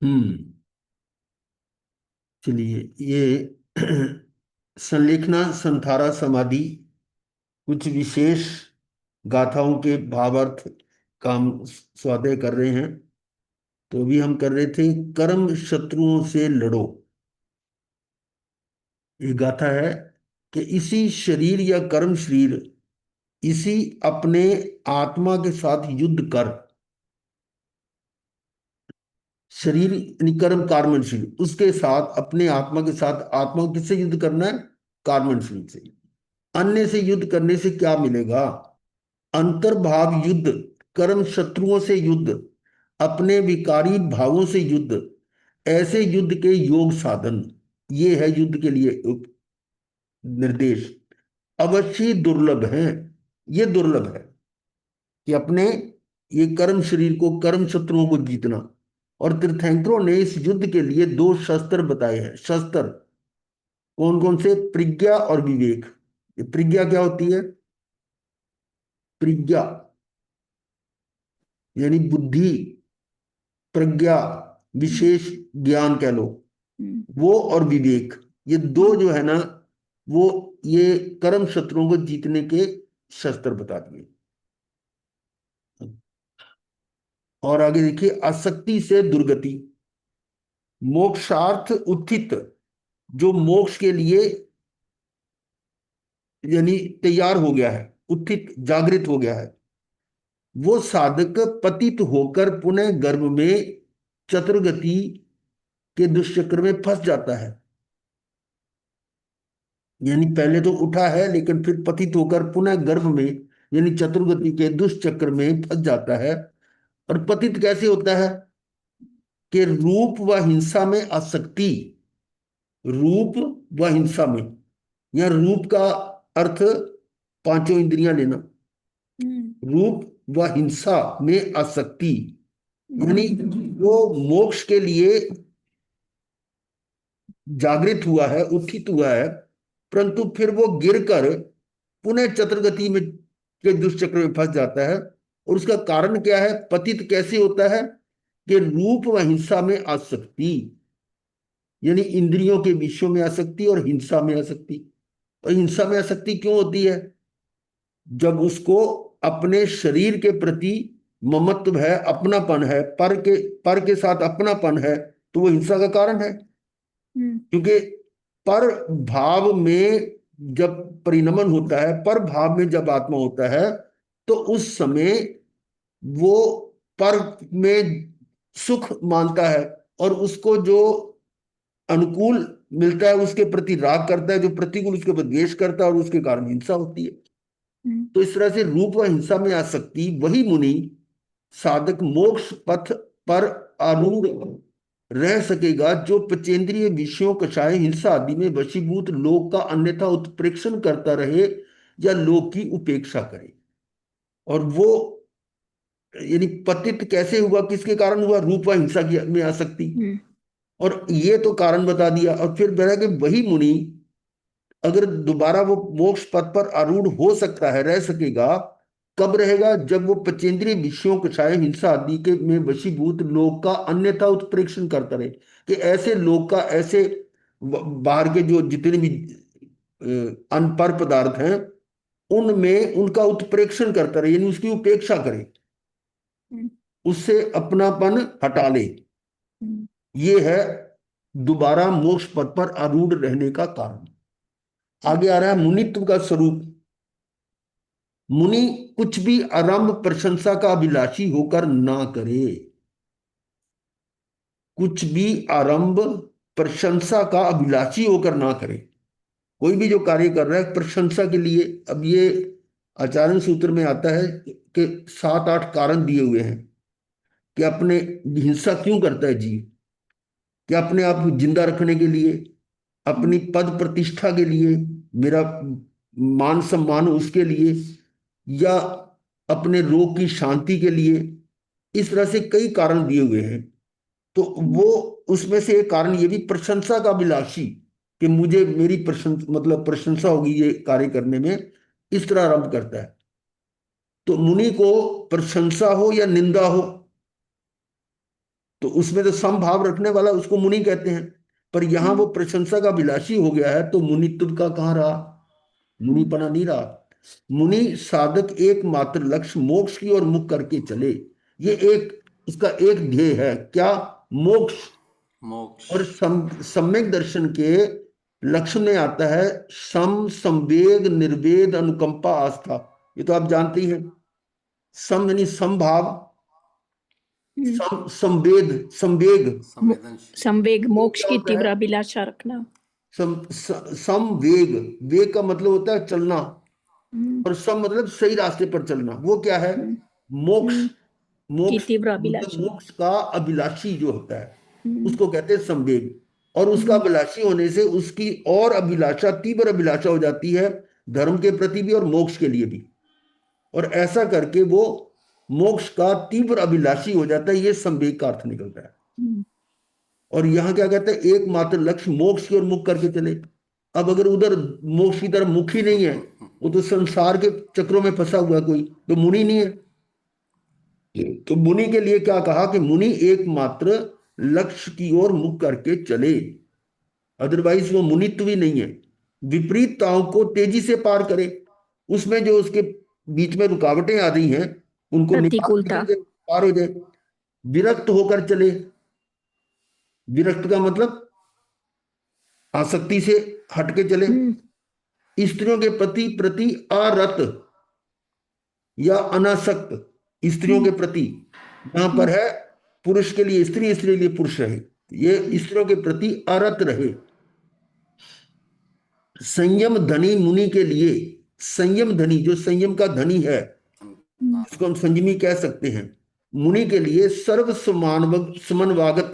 हम्म। चलिए, ये संलेखना संथारा समाधि कुछ विशेष गाथाओं के भावार्थ का हम स्वाध्याय कर रहे हैं। तो अभी हम कर रहे थे कर्म शत्रुओं से लड़ो। ये गाथा है कि इसी शरीर या कर्म शरीर, इसी अपने आत्मा के साथ युद्ध कर। शरीर यानी कर्म कार्मन शरीर, उसके साथ अपने आत्मा के साथ, आत्मा को किससे युद्ध करना है? कार्मन शरीर से। अन्य से युद्ध करने से क्या मिलेगा? अंतर्भाव युद्ध, कर्म शत्रुओं से युद्ध, अपने विकारी भावों से युद्ध, ऐसे युद्ध के योग साधन। ये है युद्ध के लिए निर्देश। अवश्य दुर्लभ है। ये दुर्लभ है कि अपने ये कर्म शरीर को, कर्म शत्रुओं को जीतना। और तीर्थंकरों ने इस युद्ध के लिए दो शस्त्र बताए हैं। शस्त्र कौन कौन से? प्रज्ञा और विवेक। ये प्रज्ञा क्या होती है? प्रज्ञा यानी बुद्धि, प्रज्ञा हम्म। विशेष ज्ञान कह लो, हम्म। वो और विवेक। ये दो हम्म। जो है ना, वो ये कर्म शत्रुओं को जीतने के शस्त्र बता दिए। और आगे देखिए, आसक्ति से दुर्गति। मोक्षार्थ उत्थित, जो मोक्ष के लिए यानी तैयार हो गया है, उत्थित जागृत हो गया है, वो साधक पतित होकर पुनः गर्भ में चतुर्गति के दुष्चक्र में फंस जाता है। यानी पहले तो उठा है, लेकिन फिर पतित होकर पुनः गर्भ में यानी चतुर्गति के दुष्चक्र में फंस जाता है। और पतित कैसे होता है? कि रूप व हिंसा में आसक्ति। रूप व हिंसा में, या रूप का अर्थ पांचों इंद्रियां लेना। हम्म। रूप व हिंसा में आसक्ति, हम्म। यानी वो मोक्ष के लिए जागृत हुआ है, उत्थित हुआ है, परंतु फिर वो गिरकर पुनः चतुर्गति में के दुष्चक्र में फंस जाता है। और उसका कारण क्या है? पतित कैसे होता है? कि रूप व हिंसा में आसक्ति, यानी इंद्रियों के विषयों में आसक्ति और हिंसा में आसक्ति। और हिंसा में आसक्ति क्यों होती है? जब उसको अपने शरीर के प्रति ममत्व है, अपनापन है, पर के साथ अपनापन है, तो वो हिंसा का कारण है। हम्म। क्योंकि पर भाव में जब परिणमन होता है, पर भाव में जब आत्मा होता है, तो उस समय वो पर में सुख मानता है, और उसको जो अनुकूल मिलता है उसके प्रति राग करता है, जो प्रतिकूल उसके प्रति द्वेष करता है, और उसके कारण हिंसा होती है। हम्म। तो इस तरह से रूप व हिंसा में आसक्ति, वही मुनि साधक मोक्ष पथ पर आरूढ़ रह सकेगा, जो पंचेंद्रिय विषयों, कषाय, हिंसा आदि में वशीभूत लोक का अन्यथा उत्प्रेक्षण करता रहे या लोक की उपेक्षा करे। और वो यानी पतित कैसे हुआ, किसके कारण हुआ? रूप व हिंसा की में आसक्ति। हम्म। और ये तो कारण बता दिया। और फिर बोला कि वही मुनि अगर दोबारा वो मोक्ष पथ पर आरूढ़ हो सकता है, रह सकेगा, कब रहेगा? जब वो पंचेंद्रिय विषयों, कषाय, हिंसा आदि के में वशीभूत लोक का अन्यथा उत्प्रेक्षण करता रहे। कि ऐसे लोक का, ऐसे बाहर के जो जितने भी अनपर पदार्थ हैं, उनमें उनका उत्प्रेक्षण करता रहे, यानी उसकी उपेक्षा करे, हम्म। उससे अपनापन हटा ले। हम्म। ये है दोबारा मोक्ष पथ पर आरूढ़ रहने का कारण। आगे आ रहा है मुनित्व का स्वरूप। मुनि कुछ भी आरंभ प्रशंसा का अभिलाषी होकर ना करे। कुछ भी आरंभ प्रशंसा का अभिलाषी होकर ना करे। कोई भी जो कार्य कर रहा है प्रशंसा के लिए। अब ये आचार्य सूत्र में आता है कि 7-8 कारण दिए हुए हैं कि अपने हिंसा क्यों करता है जीव। कि अपने आप को जिंदा रखने के लिए, अपनी हम्म। पद प्रतिष्ठा के लिए, मेरा मान सम्मान उसके लिए, या अपने रोग की शांति के लिए। इस तरह से कई कारण दिए हुए हैं। तो वो उसमें से एक कारण ये भी प्रशंसा का अभिलाषी, कि मुझे मेरी प्रशंसा, मतलब प्रशंसा होगी ये कार्य करने में, इस तरह आरंभ करता है। तो मुनि को प्रशंसा हो या निंदा हो, तो उसमें तो समभाव रखने वाला उसको मुनि कहते हैं। पर यहाँ वो प्रशंसा का अभिलाषी हो गया है तो मुनित्व का कहाँ रहा, मुनिपना नहीं रहा। मुनि साधक एकमात्र लक्ष्य मोक्ष की ओर मुख करके चले, ये एक इसका एक ध्येय है, क्या, मोक्ष। मोक्ष। और सम्यक दर्शन के लक्ष्य में आता है सम, संवेग, निर्वेद, अनुकंपा, आस्था। ये तो आप जानते ही हैं। सम यानी समभाव, संवेद, संवेग। संवेदनशील। संवेग, मोक्ष क्या की होता तीव्र है, अभिलाषा रखना। संवेग, वेग का मतलब होता है चलना, हम्म, और सम मतलब सही रास्ते पर चलना। वो क्या है, हम्म, मोक्ष। की मोक्ष तीव्र मतलब अभिलाषा। मोक्ष का अभिलाषी जो होता है हम्म, उसको कहते हैं संवेग। और उसका अभिलाषी होने से उसकी और अभिलाषा, तीव्र अभिलाषा हो जाती है धर्म के प्रति भी और मोक्ष के लिए भी। और ऐसा करके वो मोक्ष का तीव्र अभिलाषी हो जाता है, ये संवेग का अर्थ निकलता है। हम्म, और यहाँ क्या कहते हैं, एकमात्र लक्ष्य मोक्ष की ओर मुख करके चले। अब अगर उधर मोक्ष की तरफ मुख ही नहीं है, वो तो संसार के चक्रों में फंसा हुआ है, कोई तो मुनि नहीं है। तो मुनि के लिए क्या कहा कि मुनि एकमात्र लक्ष्य की ओर मुख करके चले, अदरवाइज वो मुनित्व भी नहीं है। विपरीतताओं को तेजी से पार करे, उसमें जो उसके बीच में रुकावटें आ रही हैं उनको निकाल प्रतिकूलता। निकल जाए, पार हो जाए। विरक्त होकर चले, विरक्त का मतलब आसक्ति से हट के चले। हम्म, स्त्रियों के प्रति प्रति अरत या अनासक्त, स्त्रियों के प्रति यहां पर है पुरुष के लिए स्त्री, स्त्री के लिए पुरुष रहे, ये स्त्रियों के प्रति अरत रहे। संयम धनी मुनि के लिए, संयम धनी जो संयम का धनी है इसको हम संयमी कह सकते हैं, मुनि के लिए सर्व समन्वागत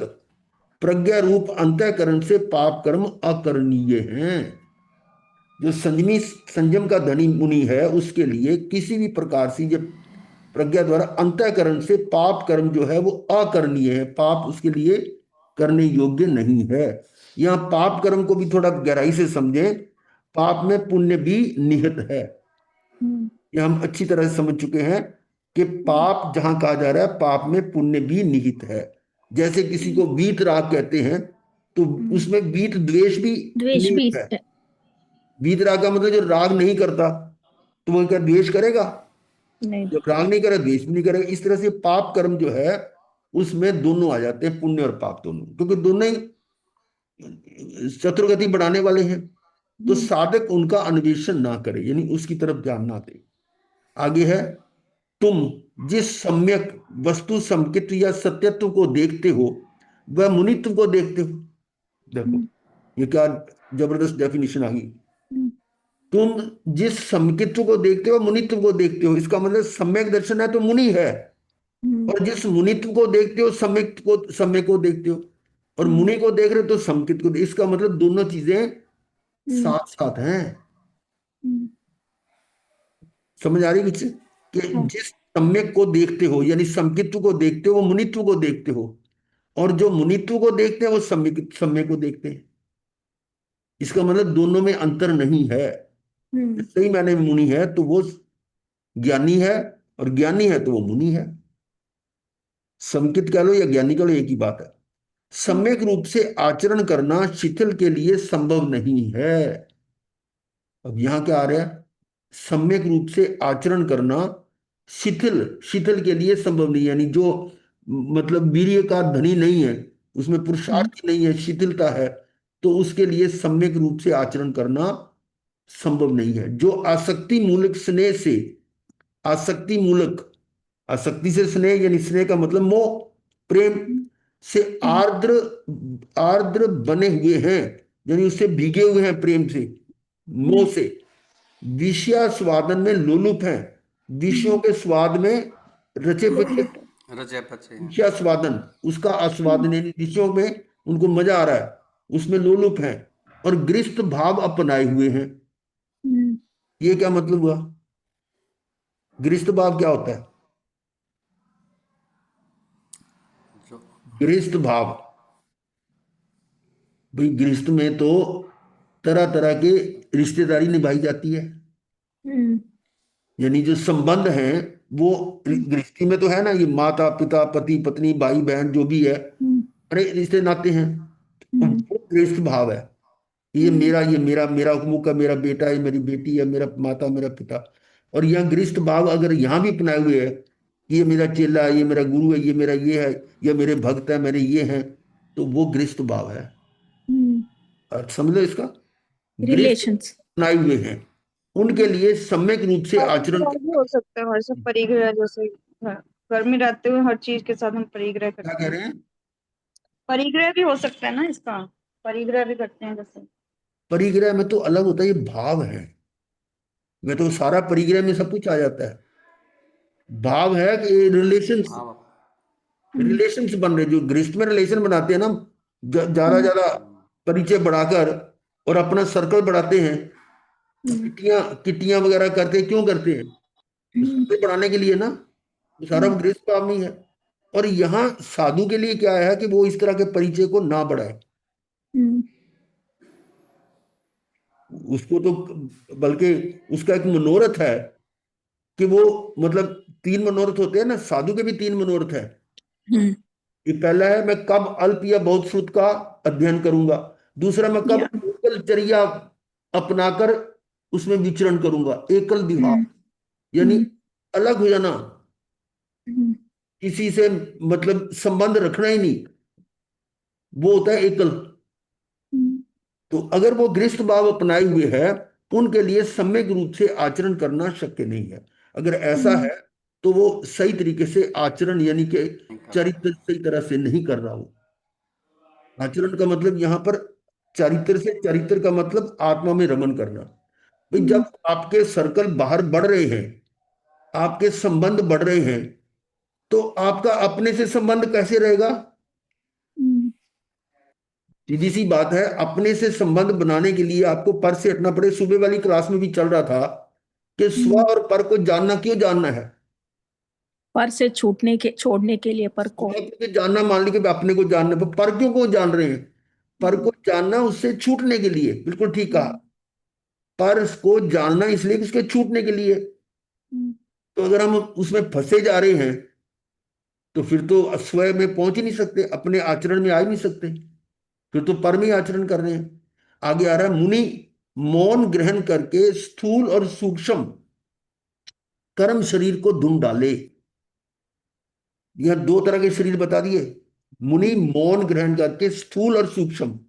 प्रज्ञा रूप अंतःकरण से पाप कर्म अकरणीय हैं। जो संयमी संयम का धनी मुनि है उसके लिए किसी भी प्रकार से जब प्रज्ञा द्वारा अंतःकरण से पाप कर्म जो है वो अकरणीय है, पाप उसके लिए करने योग्य नहीं है। यहाँ पाप कर्म को भी थोड़ा गहराई से समझें, पाप में पुण्य भी निहित है। ये हम अच्छी तरह से समझ चुके हैं कि पाप जहां कहा जा रहा है पाप में पुण्य भी निहित है। जैसे किसी को वीत राग कहते हैं तो उसमें वीत द्वेष भी द्वेष भी। निहित है। वीत राग का मतलब जो राग नहीं करता तो वो क्या द्वेष करेगा, नहीं। जब राग नहीं करे द्वेष भी नहीं करेगा। इस तरह से पाप कर्म जो है उसमें दोनों आ जाते हैं, पुण्य और पाप दोनों, क्योंकि दोनों ही चतुर्गति बढ़ाने वाले हैं। तो साधक उनका अन्वेषण ना करे, यानी उसकी तरफ ध्यान ना दे। आगे है, तुम जिस सम्यक वस्तु समकित्व या सत्यत्व को देखते हो वह मुनित्व को देखते हो। देखो ये क्या जबरदस्त डेफिनेशन आ गई। तुम जिस समकित्व को देखते हो मुनित्व को देखते हो, इसका मतलब सम्यक दर्शन है तो मुनि है। और जिस मुनित्व को देखते हो सम्यक को देखते हो, और मुनि को देख रहे हो तो समकित को, इसका मतलब दोनों चीजें साथ साथ हैं। समझ आ रही कुछ, कि जिस सम्यक को देखते हो यानी समकित्व को देखते हो वो मुनित्व को देखते हो, और जो मुनित्व को देखते हैं वो सम्यक को देखते हैं। इसका मतलब दोनों में अंतर नहीं है। सही मायने में मुनि है तो वो ज्ञानी है, और ज्ञानी है तो वो मुनि है। समकित कह लो या ज्ञानी कह लो एक ही बात है। सम्यक रूप से आचरण करना शिथिल के लिए संभव नहीं है। अब यहां क्या आ रहा है, सम्यक रूप से आचरण करना शिथिल, शिथिल के लिए संभव नहीं, यानी जो मतलब वीर्य का धनी नहीं है, उसमें पुरुषार्थ नहीं है, शिथिलता है, तो उसके लिए सम्यक रूप से आचरण करना संभव नहीं है। जो आसक्ति मूलक स्नेह से, आसक्ति मूलक, आसक्ति से स्नेह यानी स्नेह का मतलब मोह, प्रेम से आर्द्र, आर्द्र बने हुए हैं, यानी उससे भीगे हुए हैं प्रेम से, मोह से, विषयास्वादन में लोलुप हैं, विषयों के स्वाद में रचे पचे, रचे पचे हैं। विषयास्वादन उसका आस्वादन यानी विषयों में उनको मजा आ रहा है उसमें लोलुप हैं, और गृहस्थ भाव अपनाए हुए हैं। ये क्या मतलब हुआ, गृहस्थ भाव क्या होता है, जो गृहस्थ भाव, भाई गृहस्थ में तो तरह तरह के रिश्तेदारी निभाई जाती है, यानी जो संबंध हैं वो गृहस्थी में तो है ना, ये माता पिता पति पत्नी भाई बहन जो भी है, अरे रिश्ते नाते हैं, वो गृहस्थ भाव है। ये मेरा मेरा मुंह मेरा बेटा है, मेरी बेटी है, मेरा माता मेरा पिता। और यहाँ गृहस्थ भाव अगर यहाँ भी अपनाए हुए है कि ये मेरा चेला है, ये मेरा गुरु है, ये मेरा ये है, ये मेरे भक्त है, मेरे ये हैं, तो वो गृहस्थ भाव है। और समझ लो इसका, गृहस्थ रिलेशंस। अपनाए हुए हैं उनके लिए सम्यक रूप से आचरण परिग्रह भी हो सकता है हमारे साथ, परिग्रह जैसे घर में रहते हुए हर चीज के साथ हम परिग्रह क्या करते कह हैं। रहे हैं? परिग्रह भी हो सकता है ना इसका, परिग्रह भी करते हैं जैसे। परिग्रह में तो अलग होता है, ये भाव है। मैं तो सारा परिग्रह में सब कुछ आ जाता है। भाव है कि रिलेशन, भाव। रिलेशंस बन रहे, जो गृहस्थ में रिलेशन बनाते हैं ना, ज्यादा ज्यादा परिचय बढ़ाकर और अपना सर्कल बढ़ाते हैं, किटियां किटियां वगैरह करते हैं, क्यों करते हैं? सर्कल बढ़ाने के लिए ना, ये सारा गृहस्थ काम ही है। और यहाँ साधु के लिए क्या है कि वो इस तरह के परिचय को ना बढ़ाए, उसको तो, बल्कि उसका एक मनोरथ है कि वो, मतलब तीन मनोरथ होते हैं ना, साधु के भी तीन मनोरथ है। ये पहला है, मैं कब अल्प या बहुत श्रुत का अध्ययन करूंगा। दूसरा, मैं कब या एकल चर्या अपनाकर उसमें विचरण करूंगा, एकल विवाह, यानी अलग हो जाना, किसी से मतलब संबंध रखना ही नहीं, वो होता है एकल। तो अगर वो गृहस्थ भाव अपनाए हुए है, उनके लिए सम्यक रूप से आचरण करना शक्य नहीं है। अगर ऐसा है तो वो सही तरीके से आचरण, यानी कि नहीं कर रहा। चरित्र सही तरह से नहीं कर रहा हो। आचरण का मतलब यहां पर चरित्र से, चरित्र का मतलब आत्मा में रमन करना। भाई जब आपके सर्कल बाहर बढ़ रहे हैं, आपके संबंध बढ़ रहे हैं, तो आपका अपने से संबंध कैसे रहेगा? सीधी सी बात है, अपने से संबंध बनाने के लिए आपको पर से हटना पड़े। सुबह वाली क्लास में भी चल रहा था कि स्व और पर को जानना, क्यों जानना है? पर से छोड़ने के लिए पर को। स्व को जानना, मान लीजिए कि अपने को जानना, पर क्यों को जान रहे हैं? पर को जानना उससे छूटने के लिए, बिल्कुल ठीक कहा। पर को जानना इसलिए कि उसके छूटने के लिए। तो अगर हम उसमें फंसे जा रहे हैं तो फिर तो स्वयं में पहुंच ही नहीं सकते, अपने आचरण में आ ही नहीं सकते, फिर तो पर में ही आचरण कर रहे हैं। आगे आ रहा है, मुनि मौन ग्रहण करके स्थूल और सूक्ष्म कर्म शरीर को ढूंढ डाले। यह दो तरह के शरीर बता दिए। मुनि मौन ग्रहण करके स्थूल और सूक्ष्म।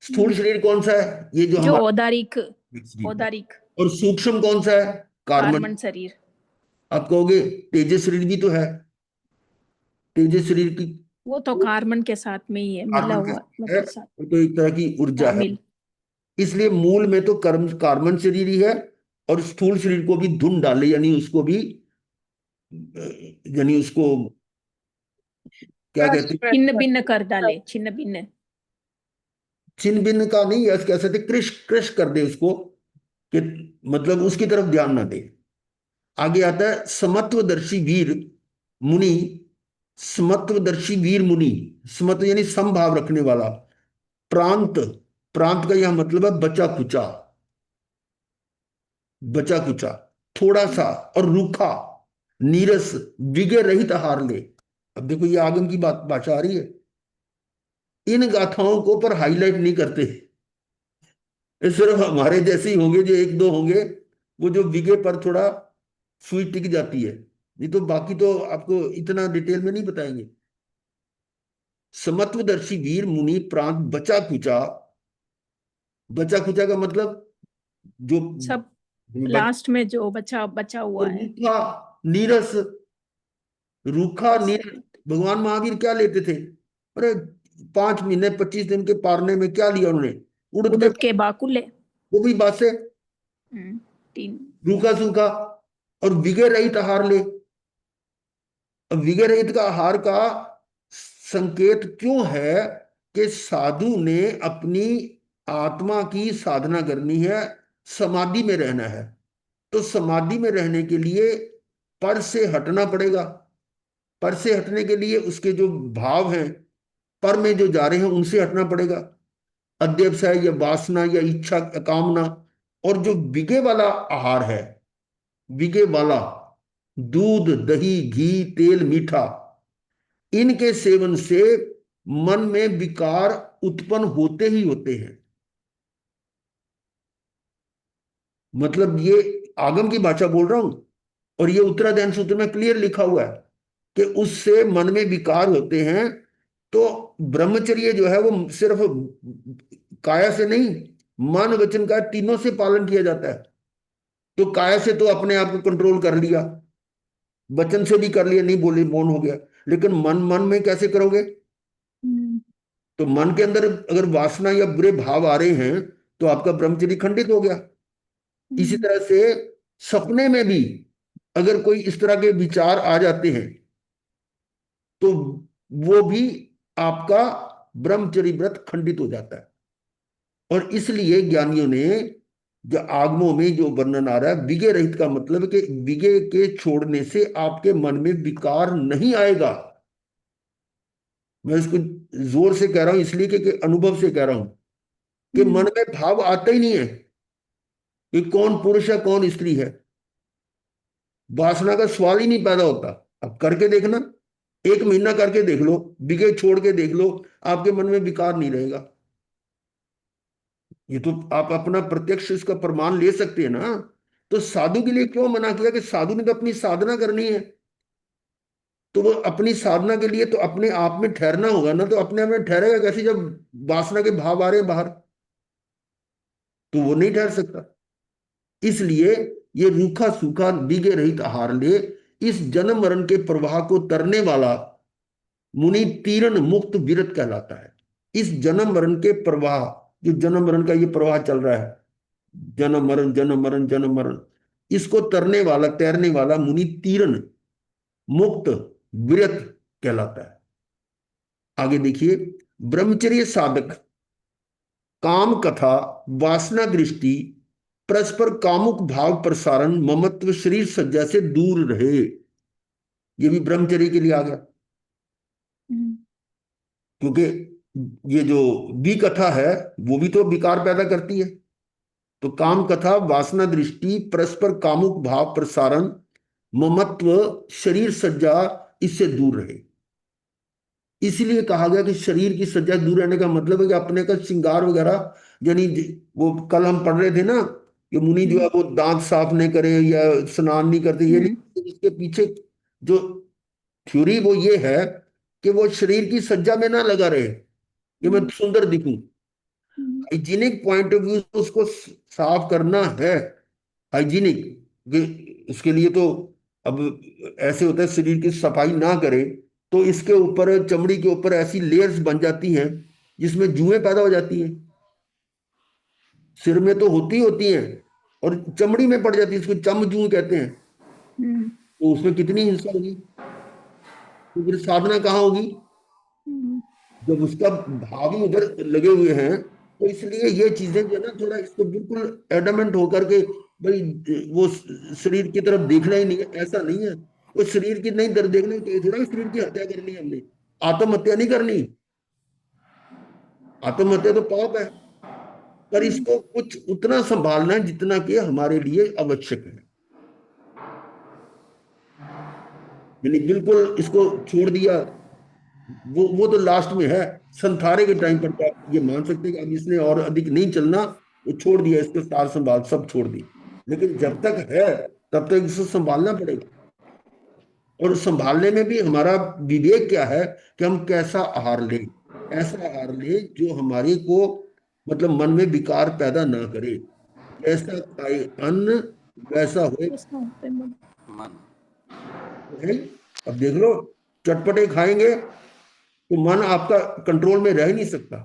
स्थूल शरीर कौन सा है? ये जो जो हमारा औदारिक, शरीर है। औदारिक और सूक्ष्म कौन सा है? कार्बन। कार्बन शरीर। आप कहोगे तेजस शरीर भी तो है, तेजस शरीर की, वो तो कार्बन के साथ में ही है, मिला कार्बन के हुआ साथ है, मतलब साथ वो तो एक तरह की ऊर्जा है। शामिल। इसलिए मूल में तो कर्म कार्बन शरीर ही है। और स्थूल शरीर को भी धुन डाले, यानी उसको भी, यानी उसको क्या कहते हैं? छिन्न भिन्न कर डाले, छिन्न भिन्न। छिन्न भिन्न का नहीं, या कह सकते कृश कृश कर दे उसको, कि मतलब उसकी तरफ ध्यान ना दे। आगे आता है, समत्वदर्शी वीर मुनि। समत्वदर्शी वीर मुनि, समत्व यानी समभाव रखने वाला। प्रांत, प्रांत का यह मतलब है बचा कुचा, बचा कुचा, थोड़ा सा और रूखा, नीरस, विगे रहित आहार ले। अब देखो ये आगम की बात, भाषा आ रही है। इन गाथाओं को पर हाईलाइट नहीं करते, ये सिर्फ हमारे जैसे ही होंगे, जो एक दो होंगे, वो जो विगे पर थोड़ा सुई टिक जाती है, नहीं तो बाकी तो आपको इतना डिटेल में नहीं बताएंगे। समत्वदर्शी वीर मुनि प्रांत बचा कुचा। बचा कुचा का मतलब जो सब बच, लास्ट में जो बचा बचा हुआ और है। रूखा, नीरस, रूखा ऐसे नीरस। भगवान महावीर क्या लेते थे? अरे 5 महीने 25 दिन के पारने में क्या लिया उन्होंने? उड़द के, उड़द के बाकुले। वो भी बात से, 3। रूखा सूखा। और विगे रहित आहार ले। अब विगे रहित का आहार का संकेत क्यों है? कि साधु ने अपनी आत्मा की साधना करनी है, समाधि में रहना है। तो समाधि में रहने के लिए पर से हटना पड़ेगा। पर से हटने के लिए उसके जो भाव हैं, पर में जो जा रहे हैं, उनसे हटना पड़ेगा। अध्यवसाय या वासना या इच्छा कामना। और जो विगे वाला आहार है, विगे वाला, दूध, दही, घी, तेल, मीठा, इनके सेवन से मन में विकार उत्पन्न होते ही होते हैं। मतलब ये आगम की भाषा बोल रहा हूं, और ये उत्तराधायन सूत्र में क्लियर लिखा हुआ है कि उससे मन में विकार होते हैं। तो ब्रह्मचर्य जो है वो सिर्फ काया से नहीं, मन वचन का तीनों से पालन किया जाता है। तो काया से तो अपने आप को कंट्रोल कर लिया, वचन से भी कर लिया, नहीं बोले मौन हो गया, लेकिन मन मन में कैसे करोगे? तो मन के अंदर अगर वासना या बुरे भाव आ रहे हैं तो आपका ब्रह्मचर्य खंडित हो गया। इसी तरह से सपने में भी अगर कोई इस तरह के विचार आ जाते हैं तो वो भी आपका ब्रह्मचर्य व्रत खंडित हो जाता है। और इसलिए ज्ञानियों ने जो आगमों में जो वर्णन आ रहा है विगे रहित का मतलब है कि विगे के छोड़ने से आपके मन में विकार नहीं आएगा। मैं इसको जोर से कह रहा हूं इसलिए कि अनुभव से कह रहा हूं कि मन में भाव आता ही नहीं है कि कौन पुरुष है कौन स्त्री है। वासना का सवाल ही नहीं पैदा होता। अब करके देखना, 1 महीना करके देख लो, विगे छोड़ के देख लो, आपके मन में विकार नहीं रहेगा। ये तो आप अपना प्रत्यक्ष इसका प्रमाण ले सकते हैं ना। तो साधु के लिए क्यों मना किया कि साधु ने तो अपनी साधना करनी है। तो वो अपनी साधना के लिए तो अपने आप में ठहरना होगा ना। तो अपने आप में ठहरेगा कैसे जब वासना के भाव आ रहे हैं बाहर? तो वो नहीं ठहर सकता। इसलिए ये रूखा सूखा विगे रहित आहार ले, इस जन्म मरण के प्रवाह को तरने वाला मुनि तीरण मुक्त विरत कहलाता है। इस जन्म मरण के प्रवाह, जो जन्म मरण का ये प्रवाह चल रहा है, जन्म मरण जन्म मरण जन्म मरण, इसको तरने वाला तैरने वाला मुनि तीरण मुक्त विरत कहलाता है। आगे देखिए, ब्रह्मचर्य साधक काम कथा, वासना दृष्टि, परस्पर कामुक भाव प्रसारण, ममत्व, शरीर सज्जा से दूर रहे। ये भी ब्रह्मचर्य के लिए आ गया, क्योंकि ये जो विकथा है वो भी तो विकार पैदा करती है। तो काम कथा, वासना दृष्टि, परस्पर कामुक भाव प्रसारण, ममत्व, शरीर सज्जा, इससे दूर रहे। इसलिए कहा गया कि शरीर की सज्जा दूर रहने का मतलब है कि अपने का श्रृंगार वगैरह, यानी वो कल हम पढ़ रहे थे ना कि मुनि जो है वो दांत साफ नहीं करे या स्नान नहीं करते, ये नहीं। इसके पीछे जो थ्योरी वो ये है कि वो शरीर की सज्जा में ना लगा रहे कि मैं सुंदर दिखूं। हाइजीनिक पॉइंट ऑफ व्यू उसको साफ करना है, हाइजीनिक। इसके लिए तो अब ऐसे होता है, शरीर की सफाई ना करे तो इसके ऊपर, चमड़ी के ऊपर ऐसी लेयर्स बन जाती हैं जिसमें जुएं पैदा हो जाती हैं। सिर में तो होती हैं और चमड़ी में पड़ जाती है, इसको चम जू कहते हैं। तो उसमें कितनी हिंसा होगी, तो फिर साधना कहाँ होगी जब उसका भाव ही उधर लगे हुए हैं। तो इसलिए ये चीजें जो है ना, थोड़ा इसको बिल्कुल एडमेंट होकर के, भाई वो शरीर की तरफ देखना ही नहीं है, ऐसा नहीं है। वो शरीर की नहीं तरफ देखना, तो ये थोड़ा शरीर की हत्या करनी है हमने, आत्महत्या नहीं करनी। आत्महत्या तो पाप है, पर इसको कुछ उतना संभालना है जितना कि हमारे लिए आवश्यक है। यानी बिल्कुल इसको छोड़ दिया, वो तो लास्ट में है। संथारे के टाइम पर तो आप ये मान सकते हैं कि अब इसने और अधिक नहीं चलना, वो छोड़ दिया, इसके सार संभाल सब छोड़ दी। लेकिन जब तक है तब तक इसको संभालना पड़ेगा। और संभालने में भी हमारा विवेक क्या है कि हम कैसा आहार लें। ऐसा आहार लें जो हमारे को, मतलब मन में विकार पैदा ना करे। ऐसा खाए अन्न वैसा होए मन। है। अब देख लो, चटपटे खाएंगे तो मन आपका कंट्रोल में रह ही नहीं सकता।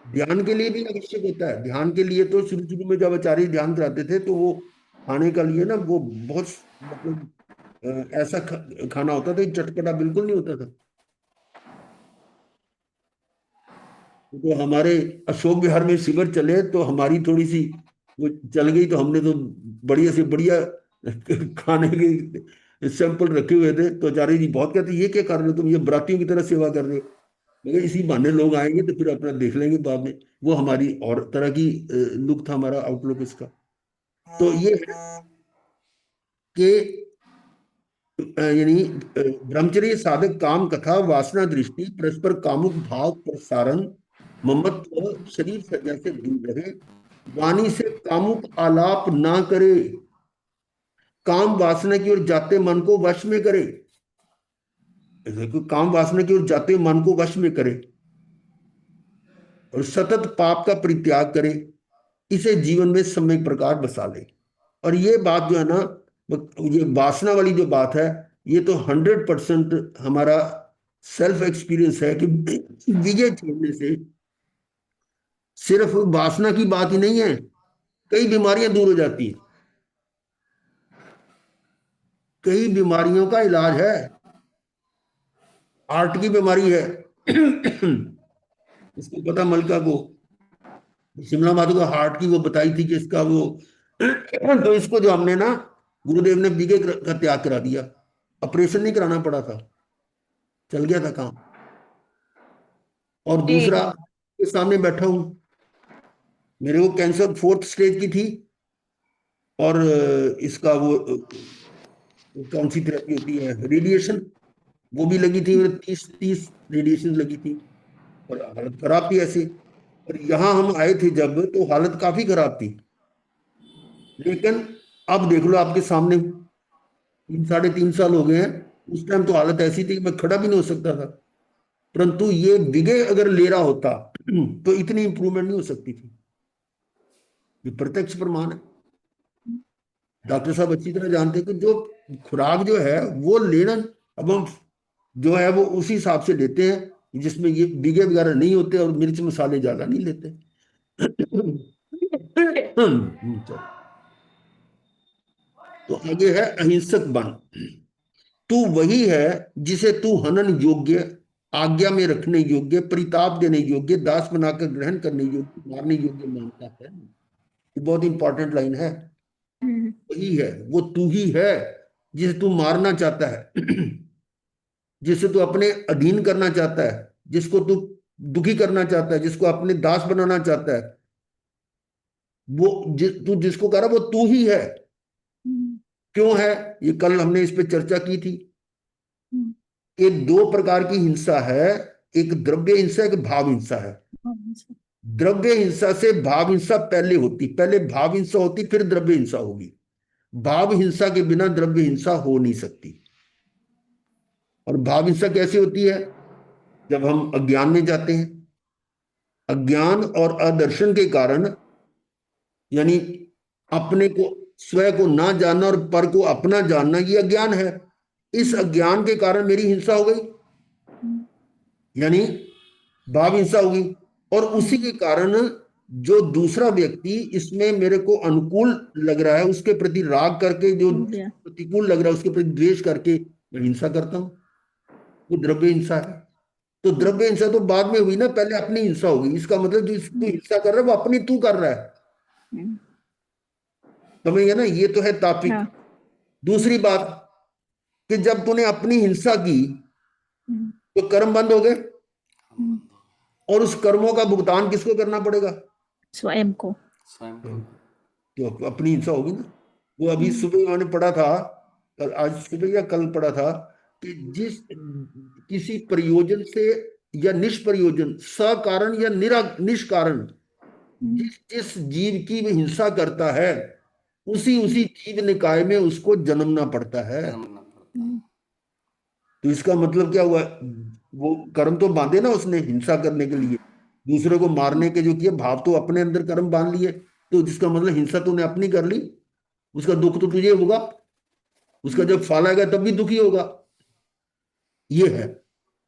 ध्यान के लिए भी आवश्यक होता है। ध्यान के लिए तो शुरू शुरू में जब आचार्य ध्यान कराते थे तो वो खाने का लिए ना वो बहुत, मतलब ऐसा खाना होता था, चटपटा बिल्कुल नहीं होता था। तो हमारे अशोक विहार में शिविर चले तो हमारी थोड़ी सी वो चल गई, तो हमने तो बढ़िया से बढ़िया खाने के सैंपल रखे हुए थे। तो आचार्य जी बहुत कहते, ये क्या कर रहे हो तुम, ये बरातियों की तरह सेवा कर रहे हो। मगर इसी बहाने लोग आएंगे तो फिर अपना देख लेंगे बाद में। वो हमारी और तरह की लुक था, हमारा आउटलुक इसका। तो ये है के यानी ब्रह्मचर्य साधक काम कथा वासना दृष्टि परस्पर कामुक भाव प्रसारण ममत्व शरीर सज्जा से दूर रहे, वाणी से कामुक आलाप ना करे, काम वासना की ओर जाते मन को वश में करे। देखो, काम वासना की ओर जाते मन को वश में करे और सतत पाप का परित्याग करे, इसे जीवन में सम्यक प्रकार बसा ले। और ये बात जो है ना, ये वासना वाली जो बात है, ये तो 100% हमारा सेल्फ एक्सपीरियंस है कि विजय छोड़ने से सिर्फ वासना की बात ही नहीं है, कई बीमारियां दूर हो जाती हैं, कई बीमारियों का इलाज है। हार्ट की बीमारी है इसको पता, मलका को, शिमला माता को हार्ट की वो बताई थी कि इसका वो तो इसको जो हमने ना, गुरुदेव ने बीगे का त्याग करा दिया, ऑपरेशन नहीं कराना पड़ा था, चल गया था काम। और जी दूसरा के सामने बैठा हूं, मेरे को कैंसर 4th स्टेज की थी, और इसका वो कौन सी थेरेपी होती है, रेडिएशन, वो भी लगी थी, 30 रेडिएशन लगी थी, और हालत खराब थी ऐसे। और यहाँ हम आए थे जब, तो हालत काफी खराब थी, लेकिन अब देख लो आपके सामने, 3 साढ़े 3 साल हो गए हैं। उस टाइम तो हालत ऐसी थी कि मैं खड़ा भी नहीं हो सकता था, परंतु ये विजय अगर ले रहा होता तो इतनी इंप्रूवमेंट नहीं हो सकती थी। ये प्रत्यक्ष प्रमाण है, डॉक्टर साहब अच्छी तरह जानते हैं कि जो खुराक जो है वो लेना, अब हम जो है वो उसी हिसाब से लेते हैं जिसमें ये बीगे वगैरह नहीं होते और मिर्च मसाले ज्यादा नहीं लेते। चलो, तो आगे है अहिंसक बन। तू वही है जिसे तू हनन योग्य, आज्ञा में रखने योग्य, परिताप देने योग्य, दास बनाकर ग्रहण करने योग्य, मारने योग्य मानता है। ये बहुत इंपॉर्टेंट लाइन है। वही है, वो तू ही है जिसे तू मारना चाहता है, जिसे तू अपने अधीन करना चाहता है, जिसको तू दुखी करना चाहता है, जिसको अपने दास बनाना चाहता है, वो तू जिसको कह रहा वो तू ही है। क्यों है? ये कल हमने इस पे चर्चा की थी कि 2 प्रकार की हिंसा है, एक द्रव्य हिंसा, एक भाव हिंसा है। द्रव्य हिंसा से भाव हिंसा पहले होती, पहले भाव हिंसा होती फिर द्रव्य हिंसा होगी। भाव हिंसा के बिना द्रव्य हिंसा हो नहीं सकती। और भाव हिंसा कैसे होती है? जब हम अज्ञान में जाते हैं, अज्ञान और अदर्शन के कारण, यानी अपने को, स्वयं को ना जानना और पर को अपना जानना, ये अज्ञान है। इस अज्ञान के कारण मेरी हिंसा हो गई, यानी भाव हिंसा होगी। और उसी के कारण जो दूसरा व्यक्ति इसमें मेरे को अनुकूल लग रहा है, उसके प्रति राग करके, जो प्रतिकूल लग रहा है उसके प्रति द्वेष करके मैं हिंसा करता हूं, वो द्रव्य हिंसा है। तो द्रव्य हिंसा तो बाद में हुई ना, पहले अपनी हिंसा होगी। इसका मतलब जो तू हिंसा कर रहा है वो अपनी तू कर रहा है, समझ गया ना? ये तो है तात्विक। दूसरी बात कि जब तूने अपनी हिंसा की तो कर्म बंद हो गए, और उस कर्मों का भुगतान किसको करना पड़ेगा? स्वयं को। स्वयं तो अपनी हिंसा होगी ना। वो अभी सुबह मैंने पढ़ा था, आज सुबह या कल पढ़ा था, कि जिस किसी प्रयोजन से या निष्प्रयोजन, सकारण या निष्कारण, जिस जिस जीव की वो हिंसा करता है, उसी उसी जीव निकाय में उसको जन्मना पड़ता है। तो इसका मतलब क्या हुआ? वो कर्म तो बांधे ना उसने हिंसा करने के लिए, दूसरे को मारने के जो किए, भाव तो अपने अंदर कर्म बांध लिए, तो जिसका मतलब हिंसा तूने अपनी कर ली, उसका दुख तो तुझे होगा, उसका जब फल आएगा तब भी दुखी होगा। ये है।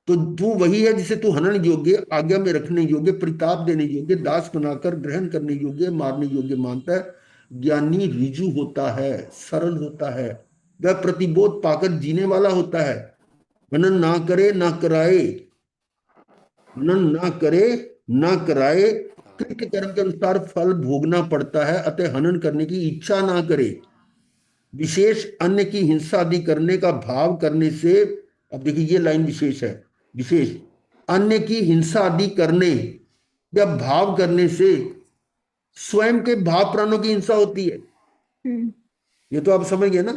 तो तू वही है जिसे तू हनन योग्य, आज्ञा में रखने योग्य, परिताप देने योग्य, दास बनाकर ग्रहण करने योग्य, मारने योग्य मानता है। ज्ञानी रिजु होता है, सरल होता है, वह प्रतिबोध पाकर जीने वाला होता है। हनन ना करे ना कराए, हनन ना करे ना कराए, कृत्य कर्म के अनुसार फल भोगना पड़ता है, अतः हनन करने की इच्छा ना करे। विशेष अन्य की हिंसा आदि करने का भाव करने से, अब देखिए ये लाइन विशेष है, विशेष अन्य की हिंसा आदि करने या भाव करने से स्वयं के भाव प्राणों की हिंसा होती है। ये तो आप समझ गए ना।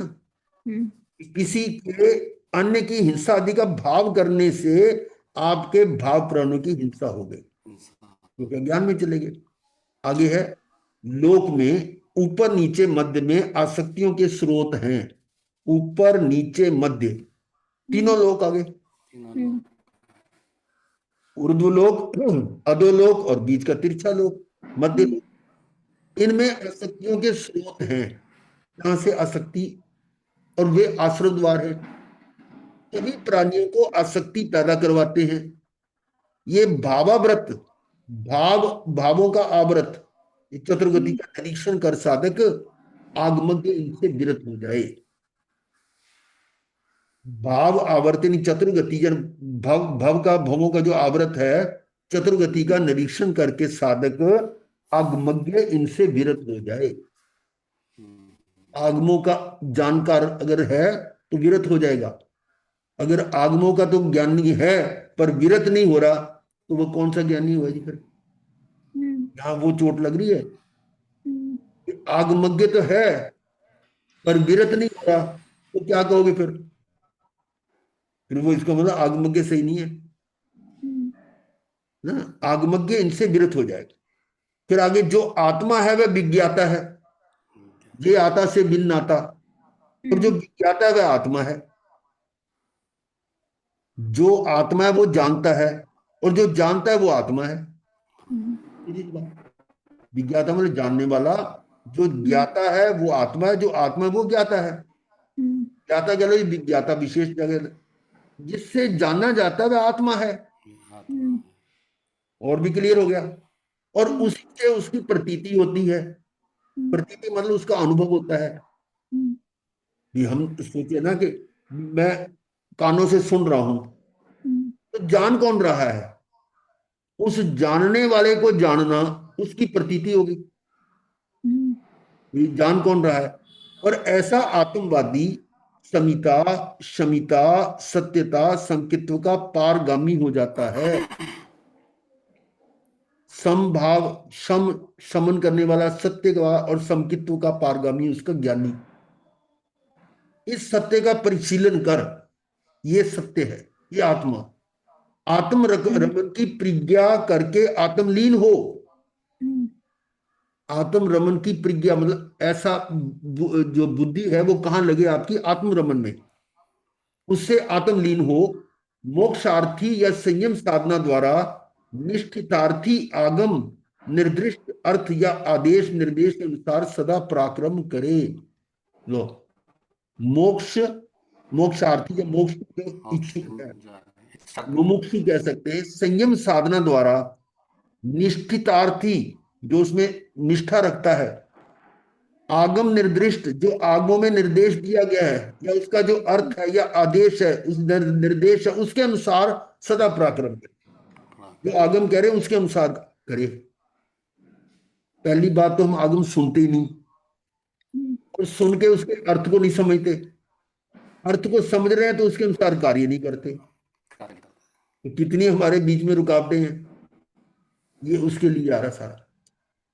किसी के अन्य की हिंसा आदि का भाव करने से आपके भाव प्राणों की हिंसा हो गई, क्योंकि ज्ञान में चले गए। आगे है, लोक में ऊपर नीचे मध्य में आसक्तियों के स्रोत हैं। ऊपर नीचे मध्य तीनों लोक आगे, ऊर्ध्वलोक, अधोलोक और बीच का तिरछा लोक, मध्य लोक। इनमें आसक्तियों के स्रोत हैं। यहां से आसक्ति, और वे आश्रय द्वार है, सभी प्राणियों को आसक्ति पैदा करवाते हैं। ये भावाव्रत, भावों का आवृत, चतुर्गति का निरीक्षण कर साधक आगमन इनसे विरत हो जाए। भाव आवर्तनी चतुर्गति, जन भवों का जो आवृत है, चतुर्गति का निरीक्षण करके साधक आगमज्ञ इनसे विरत हो जाए। आगमों का जानकार अगर है तो विरत हो जाएगा। अगर आगमों का तो ज्ञानी है पर विरत नहीं हो रहा, तो वो कौन सा ज्ञानी हुआ जी फिर? यहां वो चोट लग रही है। आगमज्ञ तो है पर विरत नहीं हो रहा, तो क्या कहोगे फिर वो इसका मतलब आगमज्ञ सही नहीं है ना। आगमज्ञ इनसे विरत हो जाएगा। फिर आगे, जो आत्मा है वह विज्ञाता है, ये आता से भिन्न आता, और जो विज्ञाता है वह आत्मा है। जो आत्मा है वो जानता है, और जो जानता है वो आत्मा है। विज्ञाता मतलब जानने वाला, जो ज्ञाता है वो आत्मा है, जो आत्मा है वो ज्ञाता है। ज्ञाता कह लो, विज्ञाता विशेष जगह, जिससे जाना जाता है वह आत्मा है। और भी क्लियर हो गया। और उसी से उसकी प्रतीति होती है। प्रतीति मतलब उसका अनुभव होता है। भी हम सोचे ना कि मैं कानों से सुन रहा हूं, तो जान कौन रहा है? उस जानने वाले को जानना, उसकी प्रतीति होगी। ये जान कौन रहा है? और ऐसा आत्मवादी समिता, शमिता, सत्यता, संकित्व का पारगामी हो जाता है। समभाव, शमन करने वाला सत्य का और समकित्व का पारगामी उसका ज्ञानी। इस सत्य का परिशीलन कर, ये सत्य है, ये आत्मा। आत्म रमन की प्रज्ञा करके आत्मलीन हो। आत्म रमन की प्रज्ञा मतलब ऐसा जो बुद्धि है वो कहां लगे? आपकी आत्म रमन में, उससे आत्मलीन हो। मोक्षार्थी या संयम साधना द्वारा निष्ठितार्थी आगम निर्दिष्ट अर्थ या आदेश निर्देश के अनुसार सदा पराक्रम करे। लो, मोक्ष, मोक्षार्थी या मोक्ष के इच्छुक है, मुमुक्षु कह सकते हैं। संयम साधना द्वारा निष्ठितार्थी, जो उसमें निष्ठा रखता है। आगम निर्दिष्ट, जो आगमों में निर्देश दिया गया है, या उसका जो अर्थ है या आदेश है, उस निर्देश है, उसके अनुसार सदा पराक्रम करे। जो आगम कह रहे हैं उसके अनुसार करे। पहली बात तो हम आगम सुनते ही नहीं, और सुन के उसके अर्थ को नहीं समझते। अर्थ को समझ रहे हैं तो उसके अनुसार कार्य नहीं करते। तो कितनी हमारे बीच में रुकावटें हैं, ये उसके लिए आ रहा सारा।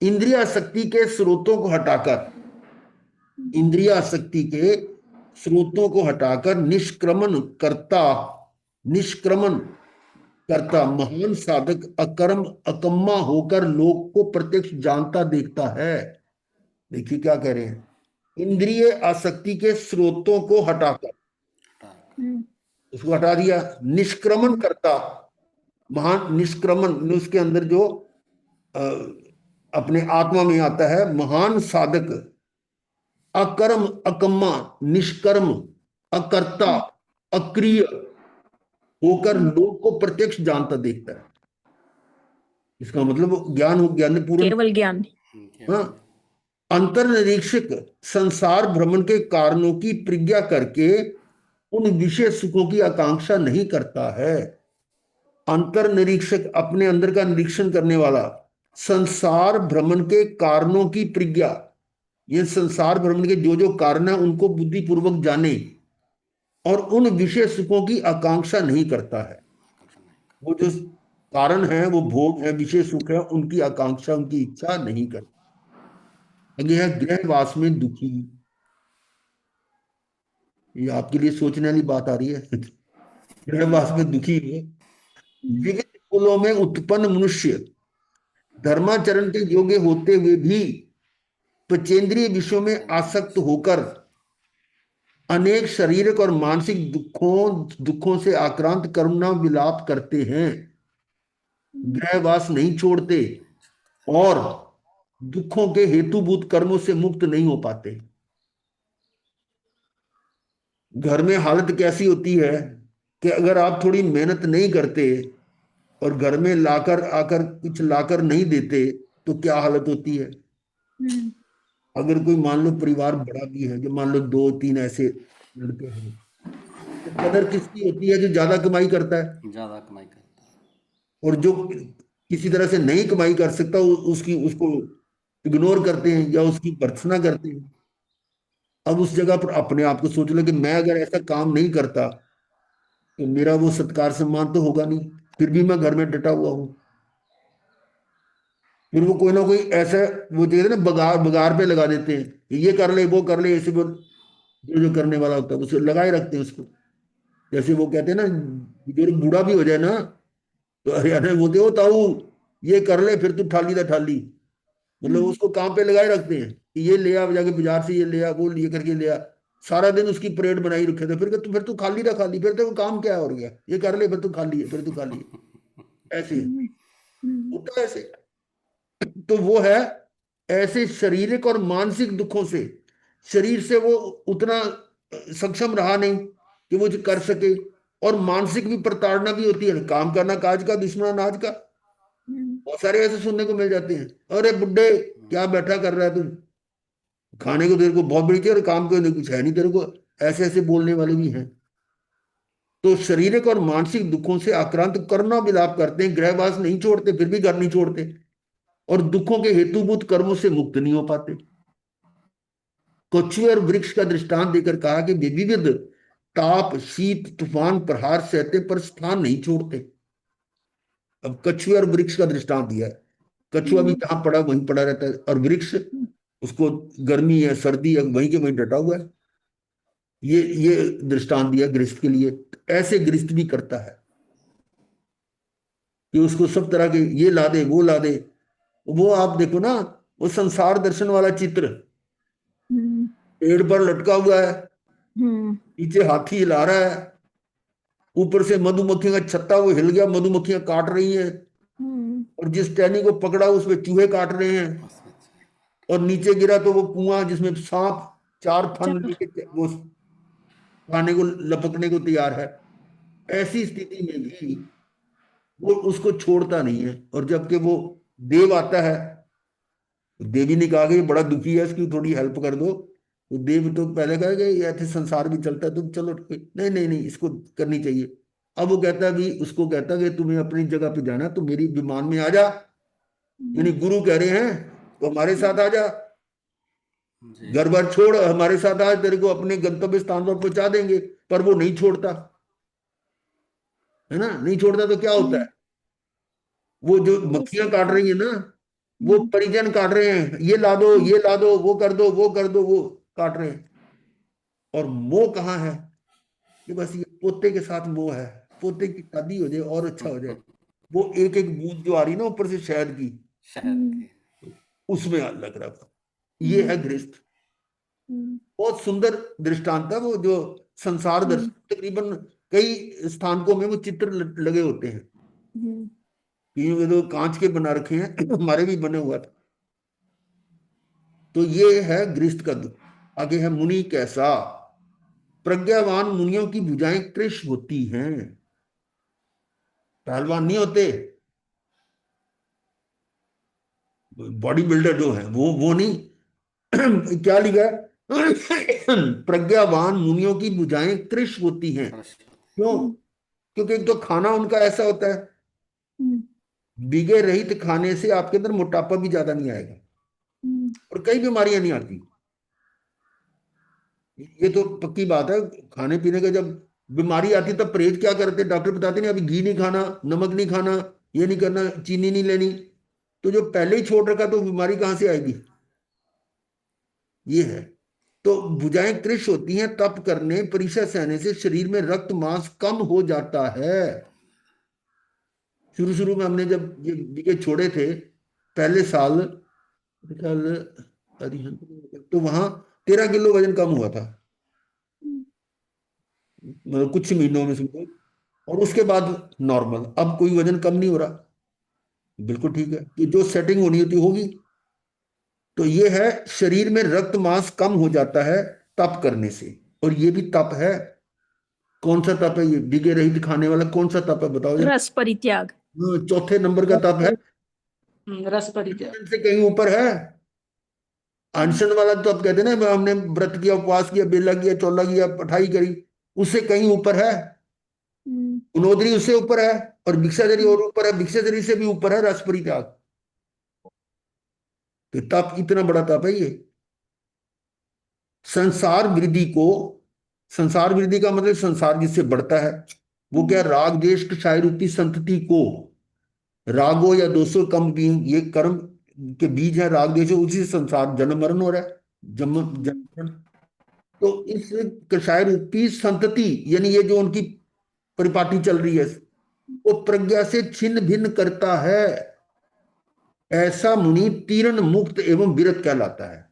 इंद्रिया शक्ति के स्रोतों को हटाकर, इंद्रिया शक्ति के स्रोतों को हटाकर निष्क्रमण करता महान साधक अकर्म अकम्मा होकर लोक को प्रत्यक्ष जानता देखता है। देखिए क्या कह रहे हैं, इंद्रिय आसक्ति के स्रोतों को हटाकर, उसको हटा दिया। निष्क्रमण करता, महान निष्क्रमण, उसके अंदर जो अपने आत्मा में आता है, महान साधक अकर्म अकम्मा, निष्कर्म, अकर्ता, अक्रिय होकर लोक को प्रत्यक्ष जानता देखता है। इसका मतलब ज्ञान हो, ज्ञान पूर्ण, केवल ज्ञान। हाँ। अंतर्निरीक्षक संसार भ्रमण के कारणों की प्रज्ञा करके उन विषय सुखों की आकांक्षा नहीं करता है। अंतर्निरीक्षक, अपने अंदर का निरीक्षण करने वाला, संसार भ्रमण के कारणों की प्रज्ञा, ये संसार भ्रमण के जो जो कारण है उनको बुद्धिपूर्वक जाने, और उन विषय सुखों की आकांक्षा नहीं करता है। वो जो कारण है, वो भोग है, विषय सुख है, उनकी आकांक्षा, उनकी इच्छा नहीं करता। आगे है, गृहवास में दुखी। ये आपके लिए सोचने वाली बात आ रही है। गृहवास में दुखी है। विविध कुलों में उत्पन्न मनुष्य धर्माचरण के योग्य होते हुए भी पंचेंद्रिय विषयों में आसक्त होकर अनेक शारीरिक और मानसिक दुखों से आक्रांत करुणा विलाप करते हैं, गृहवास नहीं छोड़ते और दुखों के हेतुभूत कर्मों से मुक्त नहीं हो पाते। घर में हालत कैसी होती है कि अगर आप थोड़ी मेहनत नहीं करते और घर में लाकर आकर कुछ लाकर नहीं देते तो क्या हालत होती है। अगर कोई मान लो परिवार बड़ा भी है, जो मान लो दो तीन ऐसे लड़के हैं, तो कदर किसकी होती है? जो ज्यादा कमाई करता है। ज्यादा कमाई करता है। और जो किसी तरह से नहीं कमाई कर सकता उसकी उसको इग्नोर करते हैं या उसकी भर्त्सना करते हैं। अब उस जगह पर अपने आप को सोच लो कि मैं अगर ऐसा काम नहीं करता तो मेरा वो सत्कार सम्मान तो होगा नहीं, फिर भी मैं घर में डटा हुआ हूं। फिर वो कोई ना कोई ऐसा, वो कहते हैं ना, बगार बगार पे लगा देते हैं कि ये कर ले वो कर ले, ऐसे वो जो जो करने वाला होता है उसे लगाए रखते हैं उसको। जैसे वो कहते हैं ना, जो बूढ़ा भी हो जाए ना तो हरियाणा में बोलते हो ताऊ ये कर ले फिर तू ठाली दा ठाली। मतलब उसको काम पे लगाए रखते हैं कि ये ले आ, जाके बाजार से ये ले आ, वो ये करके ले आ। सारा दिन उसकी परेड बनाई रखे थे, फिर तू फिर तू खाली रहा खाली, फिर तेरे को काम क्या है और गया, ये कर ले फिर तू खाली है, फिर तू खाली है। ऐसे होता है ऐसे। तो वो है ऐसे शारीरिक और मानसिक दुखों से, शरीर से वो उतना सक्षम रहा नहीं कि वो जो कर सके। और मानसिक भी प्रताड़ना भी होती है, काम करना काज का दुश्मन अनाज का। बहुत सारे ऐसे सुनने को मिल जाते हैं, अरे बुड्ढे क्या बैठा कर रहा है तू, खाने को तेरे को बहुत बड़ी चीज और काम को कुछ है नहीं तेरे को। ऐसे ऐसे बोलने वाले भी हैं। तो शारीरिक और मानसिक दुखों से आक्रांत करना विलाप करते हैं, गृहवास नहीं छोड़ते, फिर भी घर नहीं छोड़ते और दुखों के हेतुभूत कर्मों से मुक्त नहीं हो पाते। कछुए और वृक्ष का दृष्टांत देकर कहा कि वे विविध ताप शीत तूफान प्रहार सहते पर स्थान नहीं छोड़ते। अब कछुए और वृक्ष का दृष्टांत दिया है। कछुआ भी जहां पड़ा वहीं पड़ा रहता है और वृक्ष, उसको गर्मी है सर्दी है वहीं के वहीं डटा हुआ है। ये दृष्टांत दिया गृहस्थ के लिए। ऐसे गृहस्थ भी करता है कि उसको सब तरह के ये ला दे वो ला दे। वो आप देखो ना, वो संसार दर्शन वाला चित्र, पेड़ पर लटका हुआ है, नीचे हाथी हिला रहा है, ऊपर से मधुमक्खियों का छत्ता वो हिल गया, मधुमक्खियां काट रही हैं और जिस टहनी को पकड़ा उसमें चूहे काट रहे हैं। और नीचे गिरा तो वो कुआं जिसमें सांप चार फन लेके वो खाने को लपकने को तैयार है। ऐसी स्थिति में भी वो उसको छोड़ता नहीं है। और जबकि वो देव आता है, देवी ने कहा कि ये बड़ा दुखी है, इसकी थोड़ी हेल्प कर दो। तो देव तो पहले कहा कि ये ऐसे संसार भी चलता है, तुम चलो नहीं नहीं नहीं इसको करनी चाहिए। अब वो कहता है भी, उसको कहता है कि तुम्हें अपनी जगह पे जाना, तो मेरी विमान में आ जा। यानी गुरु कह रहे हैं तो हमारे साथ आ जा, जी। घर बार छोड़ हमारे साथ आ, तेरे को अपने गंतव्य स्थान पर पहुंचा देंगे। पर वो नहीं छोड़ता है ना, नहीं छोड़ता तो क्या होता है, वो जो मक्खियां काट रही है ना, वो परिजन काट रहे हैं, ये ला दो ये ला दो वो कर दो वो कर दो, वो काट रहे हैं। और मोह कहाँ है कि बस ये पोते के साथ मोह है, पोते की शादी हो जाए और अच्छा हो जाए। वो एक एक बूंद जो आ रही ना ऊपर से शहद की, शहर के। उसमें लग रहा था। ये है गृहस्थ। बहुत सुंदर दृष्टांत है वो, जो संसार दर्शन तकरीबन कई स्थानकों में वो चित्र लगे होते हैं। ये तो कांच के बना रखे हैं, हमारे भी बने हुआ था। तो ये है गृहस्थ का दुख। आगे है मुनि कैसा। प्रज्ञावान मुनियों की भुजाएं कृश होती हैं, पहलवान नहीं होते, बॉडी बिल्डर जो है वो नहीं। क्या लिखा है? प्रज्ञावान मुनियों की भुजाएं कृश होती हैं। क्यों? क्योंकि एक तो खाना उनका ऐसा होता है, बीगे रहित खाने से आपके अंदर मोटापा भी ज्यादा नहीं आएगा और कई बीमारियां नहीं आती। ये तो पक्की बात है। खाने पीने का जब बीमारी आती तब परहेज क्या करते, डॉक्टर बताते नहीं, अभी घी नहीं खाना, नमक नहीं खाना, ये नहीं करना, चीनी नहीं लेनी। तो जो पहले ही छोड़ रखा तो बीमारी कहां से आएगी। ये है। तो भुजाएं कृश होती हैं तप करने परिश्रम सहने से शरीर में रक्त मांस कम हो जाता है। शुरू शुरू में हमने जब ये बीके छोड़े थे पहले साल, मेरे ख्याल अरिहंत, तो वहां 13 किलो वजन कम हुआ था, मतलब कुछ ही महीनों में समझो। और उसके बाद नॉर्मल, अब कोई वजन कम नहीं हो रहा, बिल्कुल ठीक है, कि जो सेटिंग होनी होती होगी। तो ये है शरीर में रक्त मांस कम हो जाता है तप करने से, और ये भी तप है। कौन सा तप है ये डिगे रहित खाने वाला, कौन सा तप है बताओ जरा। रस परित्याग। चौथे नंबर का तप है, रस परित्याग। से कहीं ऊपर है। अनशन वाला तो अब कहते हैं ना हमने व्रत किया, उपवास किया, बेला किया, चौला किया, पठाई करी, उससे कहीं ऊपर है। गुनोदरी उससे ऊपर है, और भिक्षाचरी और ऊपर है, भिक्षाचरी से भी ऊपर है रस परित्याग। तो तप इतना बड़ा तप है ये। संसार वृद्धि को, संसार वृद्धि का मतलब संसार जिससे बढ़ता है, वो क्या, राग देश क्षय रूपी संतति को, रागो या दोषो कम भी, ये कर्म के बीज है राग देश, उसी से संसार जन्म मरण हो रहा है, जन्म जन्म। तो इस कषाय रूपी संतति यानी ये जो उनकी परिपाटी चल रही है, वो प्रज्ञा से छिन्न भिन्न करता है। ऐसा मुनि तीर्ण मुक्त एवं विरत कहलाता है।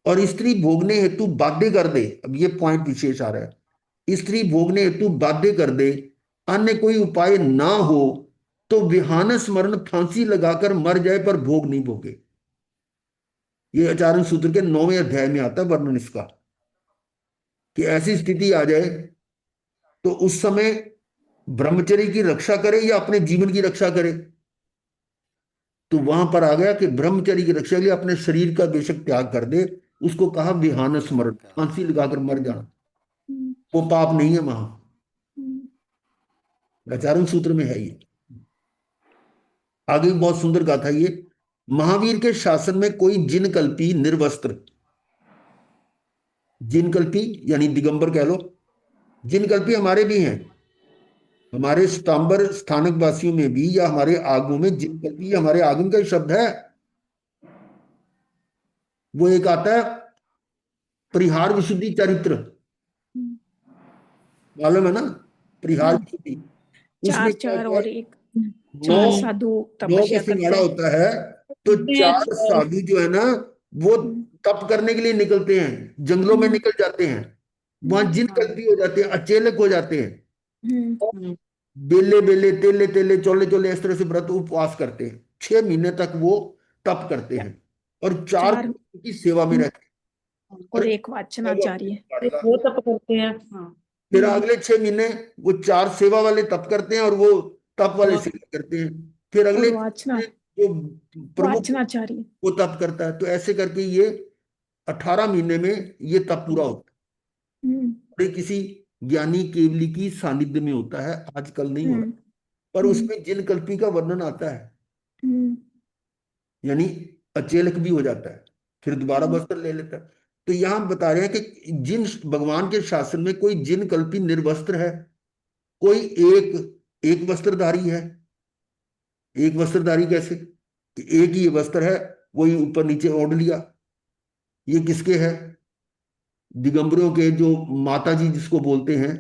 और स्त्री भोगने हेतु बाध्य कर दे, अब ये पॉइंट विशेष आ रहा है, स्त्री भोगने हेतु बाध्य कर दे, अन्य कोई उपाय ना हो तो विहानस मरण फांसी लगाकर मर जाए पर भोग नहीं भोगे। ये आचार्य सूत्र के 9वें अध्याय में आता है वर्णन इसका, कि ऐसी स्थिति आ जाए तो उस समय ब्रह्मचर्य की रक्षा करे या अपने जीवन की रक्षा करे। तो वहां पर आ गया कि ब्रह्मचर्य की रक्षा के लिए अपने शरीर का बेशक त्याग कर दे, उसको कहा विहान स्मरण, फांसी लगाकर मर जाना, वो पाप नहीं है वहां, आचार्य सूत्र में है ये। आगे भी बहुत सुंदर गाथा ये, महावीर के शासन में कोई जिन कल्पी निर्वस्त्र, जिन कल्पी यानी दिगंबर कह लो, जिन कल्पी हमारे भी हैं, हमारे स्तंबर स्थानक वासियों में भी, या हमारे आगमों में जिन कल्पी, हमारे आगम का ही शब्द है। वो एक आता है परिहार विशुद्धि चरित्र, मालूम है ना, परिहार विशुद्धि। उसमें चार क्या चार होता है, और एक, नौ, चार साधु 9 का तपस्या करते सिंगाड़ा हैं। होता है। तो 4 साधु जो है ना, वो तप करने के लिए निकलते हैं, जंगलों में निकल जाते हैं, वहां जिन कल्पी हो जाते हैं, अचेलक हो जाते हैं, बेले बेले तेले तेले चोले चोले इस तरह से व्रत उपवास करते हैं, 6 महीने तक वो तप करते हैं, और 4 चार की सेवा में रहते हैं, और एक वाचनाचार्य। वो तप करते हैं। हाँ। फिर अगले 6 महीने वो 4 सेवा वाले तप करते हैं, और वो तप वाले सेवा करते हैं। फिर और अगले वाचना, जो प्रमुख वाचनाचार्य। वो तप करता है। तो ऐसे करके ये 18 महीने में ये तप पूरा होता है। ये किसी ज्ञानी केवली की सानिध्य में होता है, आजकल नहीं हो रहा, पर उसमें जिन कल्पी का वर्णन आता है, यानी अचेलक भी हो जाता है, फिर दोबारा वस्त्र ले लेता है। तो यहां बता रहे हैं कि जिन भगवान के शासन में कोई जिन कल्पी निर्वस्त्र है, कोई एक एक वस्त्रधारी है। एक वस्त्रधारी कैसे, कि एक ही वस्त्र है, वही ऊपर नीचे ओढ़ लिया। ये किसके है, दिगंबरों के, जो माता जी जिसको बोलते हैं।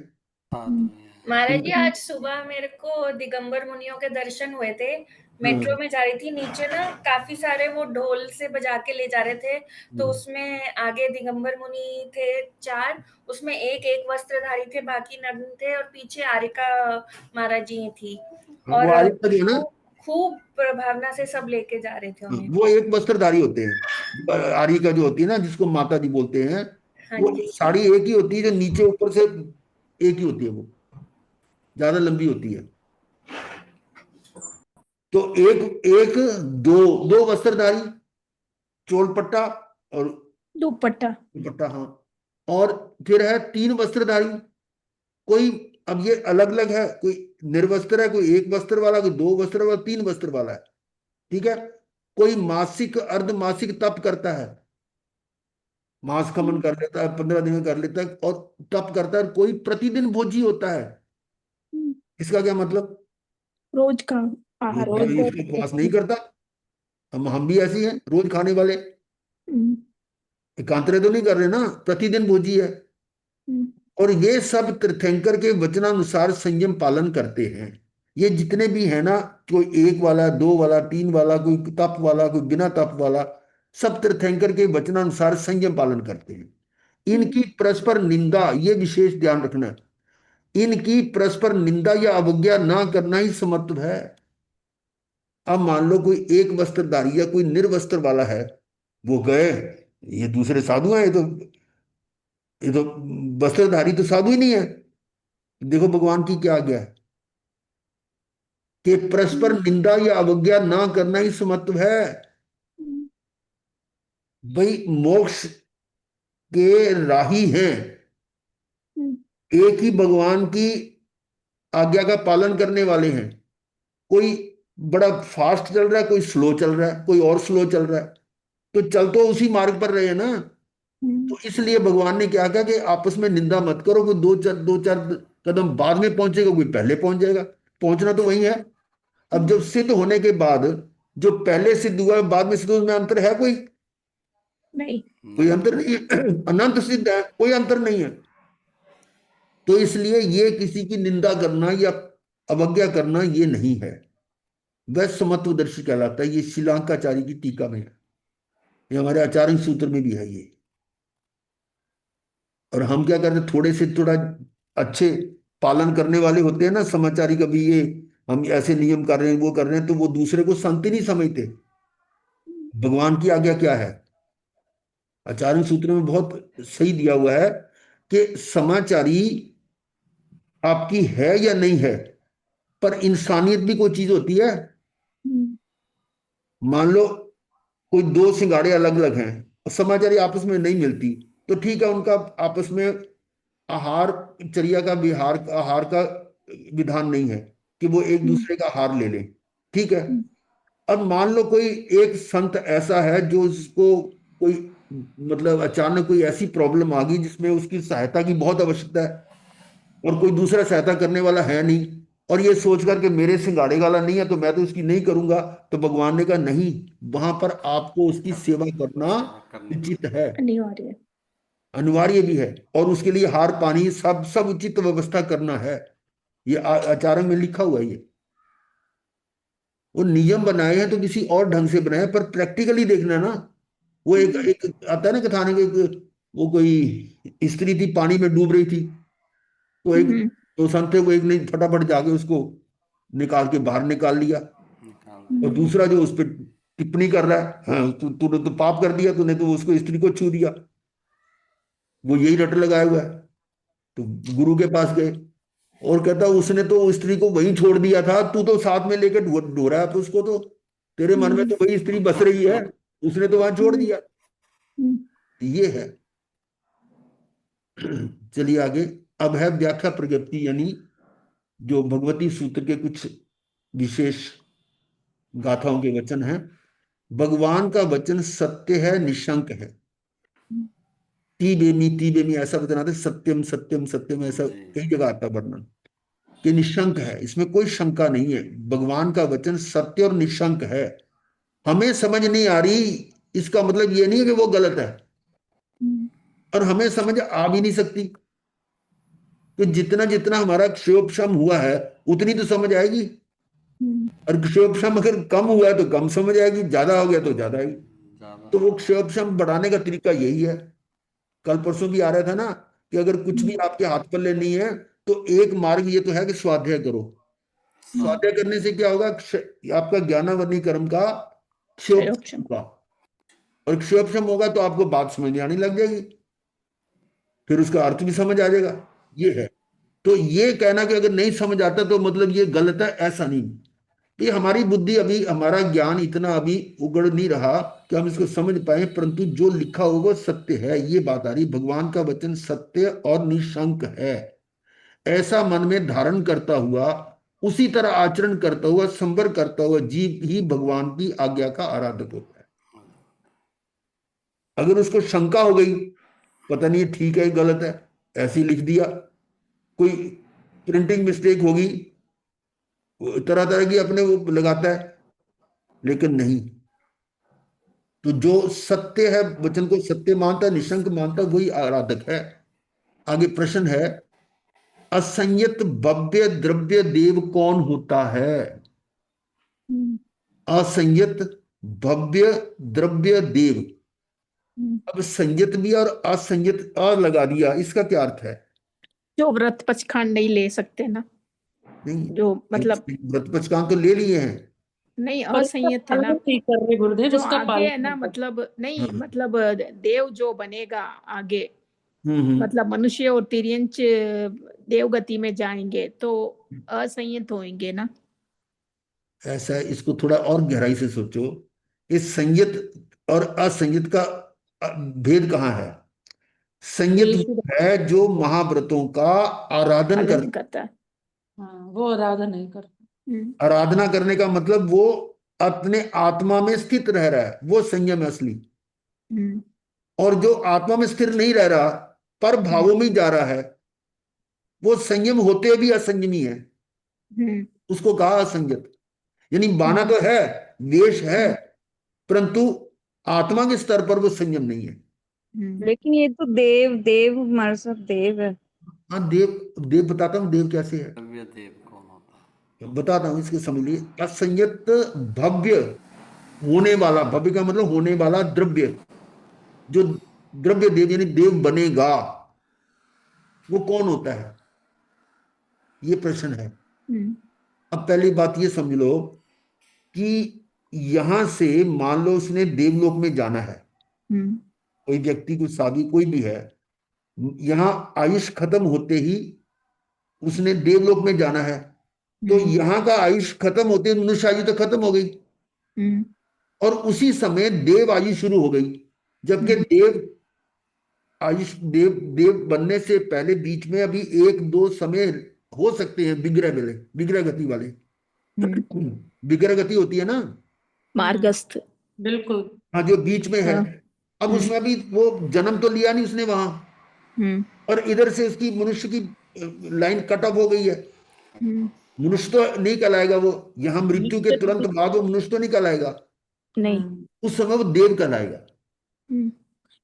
साधु हैं। महाराज जी आज सुबह मेरे को दिगंबर मुनियों के दर्शन हुए थे। मेट्रो में जा रही थी, नीचे ना काफी सारे वो ढोल से बजा के ले जा रहे थे, तो उसमें आगे दिगंबर मुनि थे 4, उसमें एक वस्त्रधारी थे, बाकी नग्न थे, और पीछे आरिका महाराज जी थी, और वो आर्य तक है ना, खूब प्रभावना से सब लेके जा रहे थे उन्हें। वो एक वस्त्रधारी होते हैं। आर्य का जो होती है ना, जिसको माता जी बोलते हैं, हाँ वो जी। साड़ी एक ही होती है, जो नीचे ऊपर से एक ही होती है, वो ज्यादा लंबी होती है। तो एक एक दो दो वस्त्रधारी, चोलपट्टा और दुपट्टा। दुपट्टा, हाँ। और फिर है 3 वस्त्रधारी, कोई, अब ये अलग अलग है, कोई निर्वस्त्र है, कोई एक वस्त्र वाला, कोई 2 वस्त्र वाला, 3 वस्त्र वाला है, ठीक है। कोई मासिक अर्धमासिक तप करता है, मांस खमन कर लेता है, 15 दिन में कर लेता है और तप करता है। कोई प्रतिदिन भोजी होता है। इसका क्या मतलब, रोज का आहार। रोज उपवास नहीं करता। हम भी ऐसे ही हैं, रोज खाने वाले। एकांतरे तो नहीं कर रहे ना, प्रतिदिन भोजी है। हम्म, और ये सब तीर्थंकर के वचनानुसार संयम पालन करते हैं। ये जितने भी है ना, कोई एक वाला, दो वाला, तीन वाला, कोई तप वाला, कोई बिना तप वाला, सब तीर्थंकर के वचनानुसार संयम पालन करते हैं। इनकी परस्पर निंदा, ये विशेष ध्यान रखना है, इनकी परस्पर निंदा या अवज्ञा ना करना ही समत्व है। अब मान लो कोई एक वस्त्रधारी या कोई निर्वस्त्र वाला है, वो गए, ये दूसरे साधु हैं, ये तो वस्त्रधारी तो साधु ही नहीं है। देखो भगवान की क्या आज्ञा है कि परस्पर निंदा या अवज्ञा ना करना ही समत्व है। भाई मोक्ष के राही हैं, एक ही भगवान की आज्ञा का पालन करने वाले हैं। कोई बड़ा फास्ट चल रहा है, कोई स्लो चल रहा है, कोई और स्लो चल रहा है, तो चल तो उसी मार्ग पर रहे हैं ना। तो इसलिए भगवान ने क्या कहा कि आपस में निंदा मत करो। कोई दो चार कदम बाद में पहुंचेगा, कोई पहले पहुंच जाएगा, पहुंचना तो वही है। अब जब सिद्ध होने के बाद, जो पहले सिद्ध हुआ बाद में सिद्ध हुआ, उसमें अंतर है कोई? नहीं। कोई अंतर नहीं है। अनंत सिद्ध है, कोई अंतर नहीं है। तो इसलिए ये किसी की निंदा करना या अवज्ञा करना ये नहीं है, वह समत्वदर्शी कहलाता है। ये श्रीलंकाचार्य की टीका में है, ये हमारे आचार्य सूत्र में भी है ये। और हम क्या करते, थोड़े से थोड़ा अच्छे पालन करने वाले होते हैं ना समाचारी, कभी ये हम ऐसे नियम कर रहे हैं, वो कर रहे हैं, तो वो दूसरे को संत ही नहीं समझते। भगवान की आज्ञा क्या है? आचार्य सूत्र में बहुत सही दिया हुआ है कि समाचारी आपकी है या नहीं है, पर इंसानियत भी कोई चीज होती है। मान लो कोई दो सिंगाड़े अलग अलग हैं और समाचारी आपस में नहीं मिलती, तो ठीक है, उनका आपस में आहार चर्या का आहार का विधान नहीं है कि वो एक दूसरे का आहार ले लें, ठीक है। अब मान लो कोई एक संत ऐसा है जो उसको कोई मतलब अचानक कोई ऐसी प्रॉब्लम आ गई जिसमें उसकी सहायता की बहुत आवश्यकता है, और कोई दूसरा सहायता करने वाला है नहीं, और ये सोच कर के मेरे सिंगाड़े वाला नहीं है तो मैं तो उसकी नहीं करूंगा, तो भगवान ने कहा नहीं, वहां पर आपको उसकी सेवा करना उचित है, अनिवार्य। अनिवार्य भी है, और उसके लिए हार पानी सब सब उचित व्यवस्था करना है। ये आचार्य में लिखा हुआ है। ये वो नियम बनाए हैं तो किसी और ढंग से बनाए हैं, पर प्रैक्टिकली देखना ना। वो एक आता है ना कथानक, एक वो कोई स्त्री थी, पानी में डूब रही थी, तो एक तो संत को एक ने फटाफट जाके उसको निकाल के बाहर निकाल लिया, और दूसरा जो उस पर टिप्पणी कर रहा है, हाँ तूने तो पाप कर दिया, तूने तो उसको स्त्री को छू दिया, वो यही रट लगाया हुआ है। तो गुरु के पास गए और कहता उसने तो स्त्री को वहीं छोड़ दिया था, तू तो साथ में लेकर ढो रहा है, तो उसको तो तेरे मन में तो वही स्त्री बस रही है, उसने तो वहां छोड़ दिया। ये है। चलिए आगे। अब है व्याख्या प्रज्ञप्ति, यानी जो भगवती सूत्र के कुछ विशेष गाथाओं के वचन हैं। भगवान का वचन सत्य है, निशंक है। ती बेमी ऐसा वचन आता है, सत्यम सत्यम सत्यम, ऐसा कई जगह आता वर्णन कि निशंक है, इसमें कोई शंका नहीं है। भगवान का वचन सत्य और निशंक है। हमें समझ नहीं आ रही, इसका मतलब ये नहीं है कि वो गलत है, और हमें समझ आ भी नहीं सकती। तो जितना जितना हमारा क्षोभक्षम हुआ है उतनी तो समझ आएगी, और क्षोभक्षम अगर कम हुआ है तो कम समझ आएगी, ज्यादा हो गया तो ज्यादा आएगी। तो वो क्षोभक्षम बढ़ाने का तरीका यही है। कल परसों भी आ रहा था ना कि अगर कुछ भी आपके हाथ पल्ले नहीं है तो एक मार्ग ये तो है कि स्वाध्याय करो। स्वाध्याय करने से क्या होगा? आपका ज्ञानावर्णी कर्म का क्षोभक्षम होगा, और क्षोभक्षम होगा तो आपको बात समझ में आने लग जाएगी, फिर उसका अर्थ भी समझ आ जाएगा। ये है। तो ये कहना कि अगर नहीं समझ आता तो मतलब ये गलत है, ऐसा नहीं। ये हमारी बुद्धि अभी, हमारा ज्ञान इतना अभी उगड़ नहीं रहा कि हम इसको समझ पाए, परंतु जो लिखा होगा वो सत्य है, ये बात आ रही। भगवान का वचन सत्य और निशंक है, ऐसा मन में धारण करता हुआ, उसी तरह आचरण करता हुआ, संवर करता हुआ जीव ही भगवान की आज्ञा का आराधक होता है। अगर उसको शंका हो गई, पता नहीं ठीक है गलत है, ऐसे लिख दिया, कोई प्रिंटिंग मिस्टेक होगी, तरह तरह की अपने वो लगाता है, लेकिन नहीं, तो जो सत्य है, वचन को सत्य मानता, निशंक मानता, वही आराधक है। आगे प्रश्न है, असंयत भव्य द्रव्य देव कौन होता है? असंयत भव्य द्रव्य देव। अब संयत भी और असंयत अ लगा दिया, इसका क्या अर्थ है? जो व्रत पचखांड नहीं ले सकते ना, नहीं, जो मतलब व्रत पचकान तो ले लिए हैं। नहीं, पर उसका असंयत है ना, पालन नहीं कर रहे गुरुदेव, जो उसका आगे पालन है ना, नहीं कर रहे। मतलब नहीं, हाँ। मतलब देव जो बनेगा आगे, हम्म। मतलब मनुष्य और तिर्यंच देवगति में जाएंगे तो असंयत होंगे ना। ऐसा है, इसको थोड़ा और गहराई से सोचो। इस संयत और असंयत का भेद कहाँ है? संयत यीशु, वो है जो महाव्रतों का आराधन कर, पालन करता है। हाँ, वो आराधना नहीं करता। आराधना करने का मतलब वो अपने आत्मा में स्थित रह रहा है, वो संयम है असली। और जो आत्मा में स्थिर नहीं रह रहा, पर भावों में ही जा रहा है, वो संयम होते भी असंयमी है, उसको कहा असंयत। यानी बाना तो है, वेश है, परंतु आत्मा के स्तर पर वो संयम नहीं है। लेकिन ये तो देव देव हमारे साथ देव है। हाँ, देव देव बताता हूँ देव कैसे है, द्रव्य देव कौन होता है? बताता हूँ, इसके समझ लिए। असंयत भव्य, होने वाला, भव्य का मतलब होने वाला द्रव्य, जो द्रव्य देव यानी देव बनेगा, वो कौन होता है, ये प्रश्न है। अब पहली बात ये समझ लो कि यहां से मान लो उसने देवलोक में जाना है, कोई व्यक्ति, कोई साधु, कोई भी है, यहां आयुष खत्म होते ही उसने देवलोक में जाना है, तो यहां का आयुष खत्म होते ही मनुष्य आयु तो खत्म हो गई, और उसी समय देव आयु शुरू हो गई। जबकि देव आयुष, देव देव बनने से पहले बीच में अभी एक दो समय हो सकते हैं विग्रह वाले, विग्रह गति वाले। विग्रह गति होती है ना, मार्गस्थ। बिल्कुल। हाँ, जो बीच में है। हाँ। अब उसमें अभी वो जन्म तो लिया नहीं उसने वहां, और इधर से उसकी मनुष्य की लाइन कट ऑफ हो गई है। मनुष्य तो नहीं कहलाएगा वो, यहां मृत्यु के तुरंत बाद वो मनुष्य तो नहीं कहलाएगा, नहीं, उस समय वो देव कहलाएगा,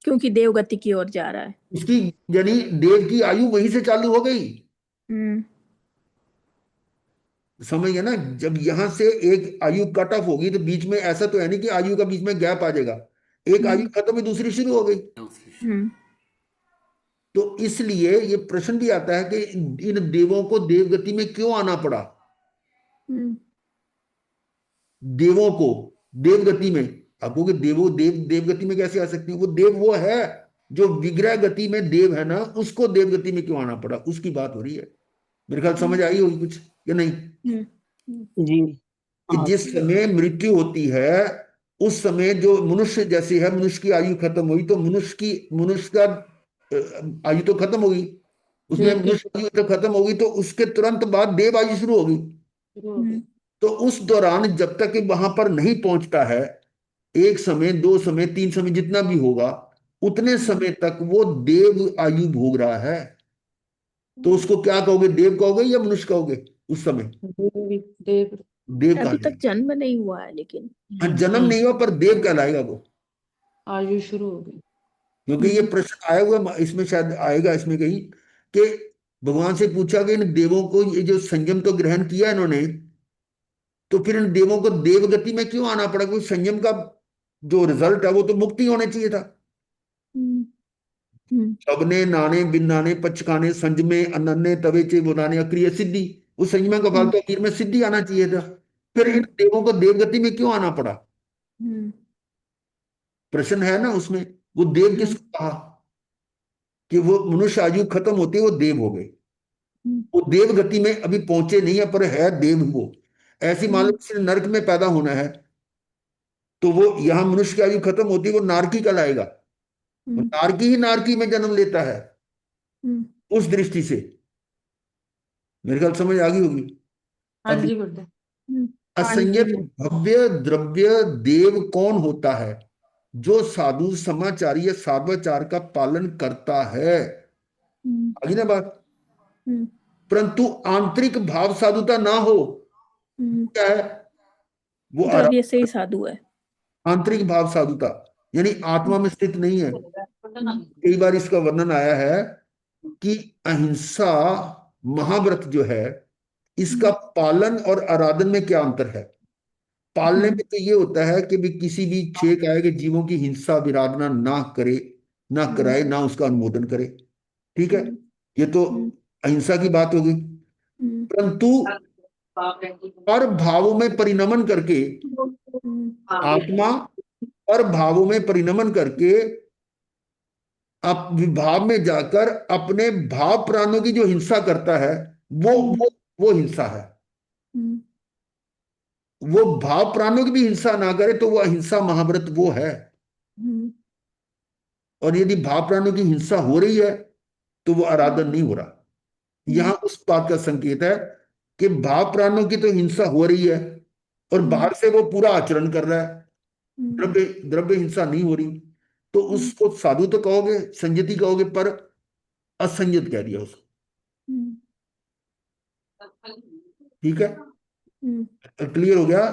क्योंकि देवगति की ओर जा रहा है। उसकी यानी देव की आयु वहीं से चालू हो गई। समझ गए ना? जब यहां से एक आयु कट ऑफ होगी तो बीच में ऐसा तो है नहीं कि आयु का बीच में गैप आ जाएगा, एक आयु खत्म हुई दूसरी शुरू हो गई। दूसरी तो इसलिए ये प्रश्न भी आता है कि इन देवों को देवगति में क्यों आना पड़ा, देवों को देवगति में। अब कहोगे देवो देव देवगति में कैसे आ सकती है? वो देव वो है जो विग्रह गति में देव है ना, उसको देवगति में क्यों आना पड़ा, उसकी बात हो रही है। मेरे ख्याल समझ आई होगी कुछ या नहीं? जी कि जिस समय मृत्यु होती है उस समय जो मनुष्य जैसे है, मनुष्य की आयु खत्म हुई तो मनुष्य का आयु तो खत्म होगी, उसमें मनुष्य आयु तो खत्म होगी, तो उसके तुरंत बाद देव आयु शुरू होगी। तो उस दौरान जब तक कि वहां पर नहीं पहुंचता है, एक समय, दो समय, तीन समय, जितना भी होगा, उतने समय तक वो देव आयु भोग रहा है। तो उसको क्या कहोगे, देव कहोगे या मनुष्य कहोगे? उस समय देव देव अभी कहा तक जन्म नहीं हुआ है, लेकिन जन्म नहीं हुआ पर देव कहलाएगा वो, आयु शुरू हो गई। क्योंकि ये प्रश्न आया हुआ, इसमें शायद आएगा इसमें कहीं, कि भगवान से पूछा कि इन देवों को ये जो संयम तो ग्रहण किया इन्होंने, तो फिर इन देवों को देवगति में क्यों आना पड़ा? क्योंकि संयम का जो रिजल्ट है वो तो मुक्ति होना चाहिए था। सबने नाने बिन नाने पचकाने संजमे अनन्य तवे चे बुनाने अक्रिय सिद्धि, उस संयम का फल तो आखिर में सिद्धि आना चाहिए था। फिर इन देवों को देवगति में क्यों आना पड़ा? प्रश्न है ना उसमें। वो देव किसको कहा कि वो मनुष्य आयु खत्म होती है वो देव हो गए, वो देव गति में अभी पहुंचे नहीं है पर है देव वो। ऐसी मान लो किसी ने नरक में पैदा होना है, तो वो यहां मनुष्य की आयु खत्म होती है वो नारकी कहलाएगा, वो नारकी ही नारकी में जन्म लेता है। उस दृष्टि से मेरे ख्याल समझ आ गई होगी। हाँ अब जी गुरुदेव। असंयत भव्य द्रव्य देव कौन होता है? जो साधु समाचारी या साधवाचार का पालन करता है, आगे ना बात, परंतु आंतरिक भाव साधुता ना हो, क्या है वो? द्रव्य से ही साधु है। आंतरिक भाव साधुता, यानी आत्मा में स्थित नहीं है। कई बार इसका वर्णन आया है कि अहिंसा महाव्रत जो है, इसका पालन और आराधन में क्या अंतर है। पालने में तो ये होता है कि भी किसी भी छह काय के जीवों की हिंसा विराधना ना करे, ना कराए, ना उसका अनुमोदन करे। ठीक है, ये तो अहिंसा की बात होगी। परंतु पर भावों में परिणमन करके, आत्मा पर भावों में परिणमन करके आप विभाव में जाकर अपने भाव प्राणों की जो हिंसा करता है, वो हिंसा है। वो भाव प्राणों की भी हिंसा ना करे तो वो अहिंसा महाव्रत वो है। और यदि भाव प्राणों की हिंसा हो रही है तो वो आराधन नहीं हो रहा। यहां उस बात का संकेत है कि भाव प्राणों की तो हिंसा हो रही है और बाहर से वो पूरा आचरण कर रहा है, द्रव्य द्रव्य हिंसा नहीं हो रही, तो उसको साधु तो कहोगे, संयति कहोगे, पर असंयत कह दिया उसको। ठीक है, क्लियर हो गया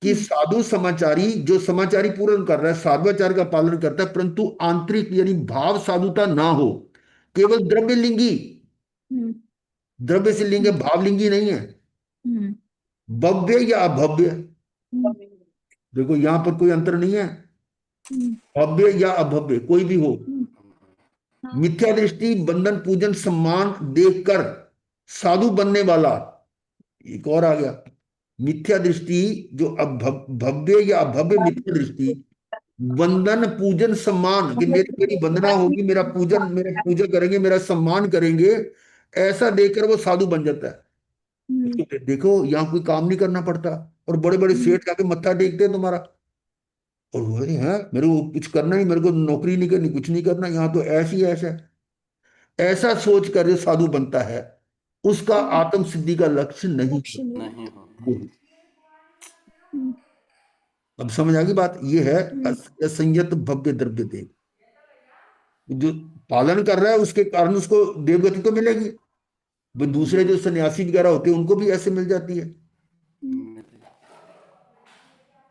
कि साधु समाचारी, जो समाचारी पूर्ण कर रहा है, साधुवाचार का पालन करता है, परंतु आंतरिक यानी भाव साधुता ना हो, केवल द्रव्य लिंगी, द्रव्य से लिंग है, भाव लिंगी नहीं है। भव्य या अभव्य, देखो यहां पर कोई अंतर नहीं है, भव्य या अभव्य कोई भी हो। मिथ्या दृष्टि, बंधन, पूजन, सम्मान देखकर साधु बनने वाला, एक और आ गया, मिथ्या दृष्टि जो भव्य या अभव्य मिथ्या दृष्टि, वंदन, पूजन, सम्मान, कि मेरी वंदना होगी, मेरा पूजा करेंगे, मेरा सम्मान करेंगे, ऐसा देखकर वो साधु बन जाता है। देखो यहाँ कोई काम नहीं करना पड़ता, और बड़े बड़े सेठ जाके मत्था टेकते हैं तुम्हारा, और वो है मेरे को कुछ करना ही, मेरे को नौकरी नहीं करनी, कुछ नहीं करना, यहाँ तो ऐसी ऐसा है। ऐसा सोच कर जो साधु बनता है, उसका आत्म सिद्धि का लक्ष्य नहीं नहीं हो। अब समझ आ गई बात। ये है असंयत भव्य द्रव्य देव, जो पालन कर रहा है उसके कारण उसको देवगति तो मिलेगी। वो दूसरे जो सन्यासी वगैरह होते हैं उनको भी ऐसे मिल जाती है।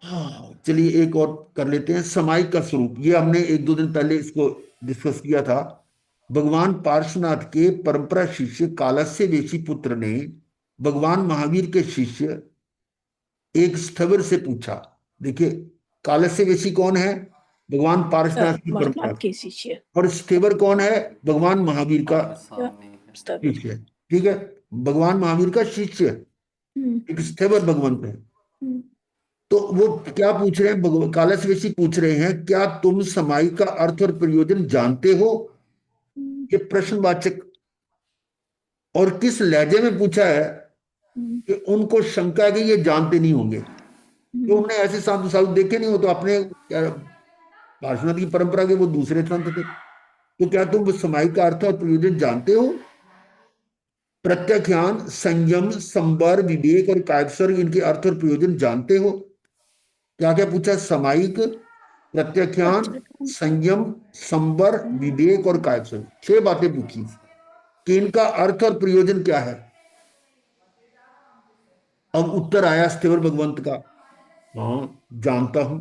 हाँ, चलिए एक और कर लेते हैं, समाई का स्वरूप। ये हमने एक दो दिन पहले इसको डिस्कस किया था। भगवान पार्श्वनाथ के परंपरा शिष्य कालस्य वेशी पुत्र ने भगवान महावीर के शिष्य एक स्थविर से पूछा। देखिए, कालस्य वेशी कौन है? भगवान पार्श्वनाथ की परंपरा के शिष्य। और स्थविर कौन है? भगवान महावीर का शिष्य। ठीक है, भगवान महावीर का शिष्य एक स्थविर भगवंत है। तो वो क्या पूछ रहे हैं? कालस्य पूछ रहे हैं, क्या तुम समाई का अर्थ और प्रयोजन जानते हो? ये प्रश्नवाचक, और किस लहजे में पूछा है कि उनको शंका है कि ये जानते नहीं होंगे। तो उन्होंने ऐसे साधु साधु देखे नहीं हो, तो अपने पार्श्वनाथ की परंपरा के वो दूसरे संत थे। तो क्या तुम समाई का अर्थ और प्रयोजन जानते हो? प्रत्याख्यान, संयम, संवर, विवेक और कायस्वर्ग, इनके अर्थ और प्रयोजन जानते हो? क्या क्या पूछा? समायिक, प्रत्याख्यान, संयम, संवर, विवेक और कायस्वर्ग, 6 बातें पूछी कि इनका अर्थ और प्रयोजन क्या है। अब उत्तर आया स्थविर भगवंत का, हाँ जानता हूं।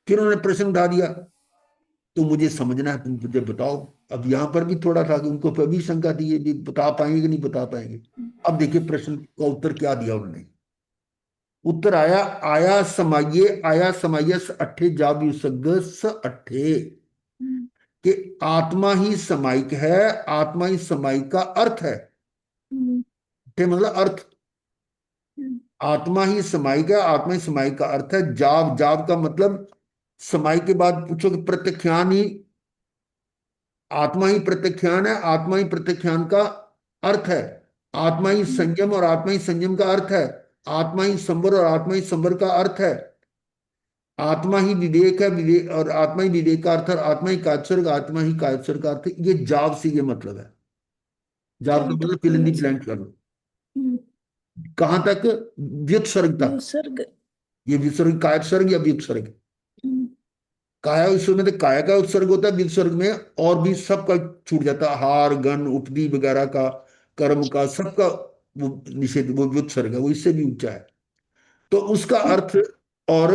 फिर उन्होंने प्रश्न उठा दिया, तो मुझे समझना है, तुम मुझे बताओ। अब यहां पर भी थोड़ा था कि उनको फिर भी शंका थी, ये भी बता पाएंगे कि नहीं बता पाएंगे। अब देखिए प्रश्न का उत्तर क्या दिया उन्होंने। उत्तर आया, आया समाये स अट्ठे जा विसर्ग स अट्ठे, कि आत्मा ही समायिक है, आत्मा ही समायिक का अर्थ है। मतलब अर्थ, आत्मा ही समायिक है, आत्मा ही समायिक का अर्थ है। जाब, जाब का मतलब समायिक के बाद पूछो कि प्रत्याख्यान ही, आत्मा ही प्रत्याख्यान है, आत्मा ही प्रत्याख्यान का अर्थ है। आत्मा ही संयम और आत्मा ही संयम का अर्थ है। आत्मा ही संवर और आत्मा ही संवर का अर्थ है। आत्मा ही विवेक है, विवेक और आत्मा ही विवेक का अर्थ है। आत्मा ही कायस्वर्ग, आत्मा ही कायस्वर्ग का अर्थ है। ये जाब से ये मतलब है। जाब का मतलब फिल इन द ब्लैंक कर लो। कहां तक? व्युत्सर्ग तक। ये विसर्ग, कायस्वर्ग या व्युत्सर्ग। काया ईश्वर में तो काया का उत्सर्ग होता है, विसर्ग में और भी सबका छूट जाता है, हार, गण, उपदी वगैरह का, कर्म का, सबका वो निषेध, वो व्युत्सर्ग है, वो इससे भी ऊंचा है। तो उसका अर्थ और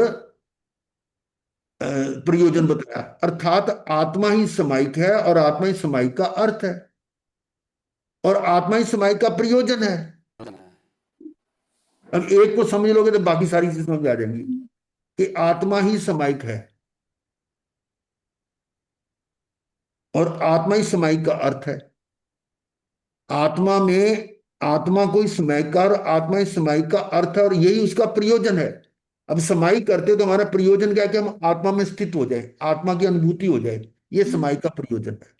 प्रयोजन बताया, अर्थात आत्मा ही समायिक है और आत्मा ही समायिक का अर्थ है और आत्मा ही समायिक का प्रयोजन है। अब एक को समझ लोगे तो बाकी सारी चीजें समझ आ जाएंगी कि आत्मा ही समायिक है और आत्मा ही समायिक का अर्थ है। आत्मा में आत्मा कोई समायिक का और आत्मा ही समायिक का अर्थ है और यही उसका प्रयोजन है। अब समायिक करते तो हमारा प्रयोजन क्या है कि हम आत्मा में स्थित हो जाए, आत्मा की अनुभूति हो जाए, ये समायिक का प्रयोजन है।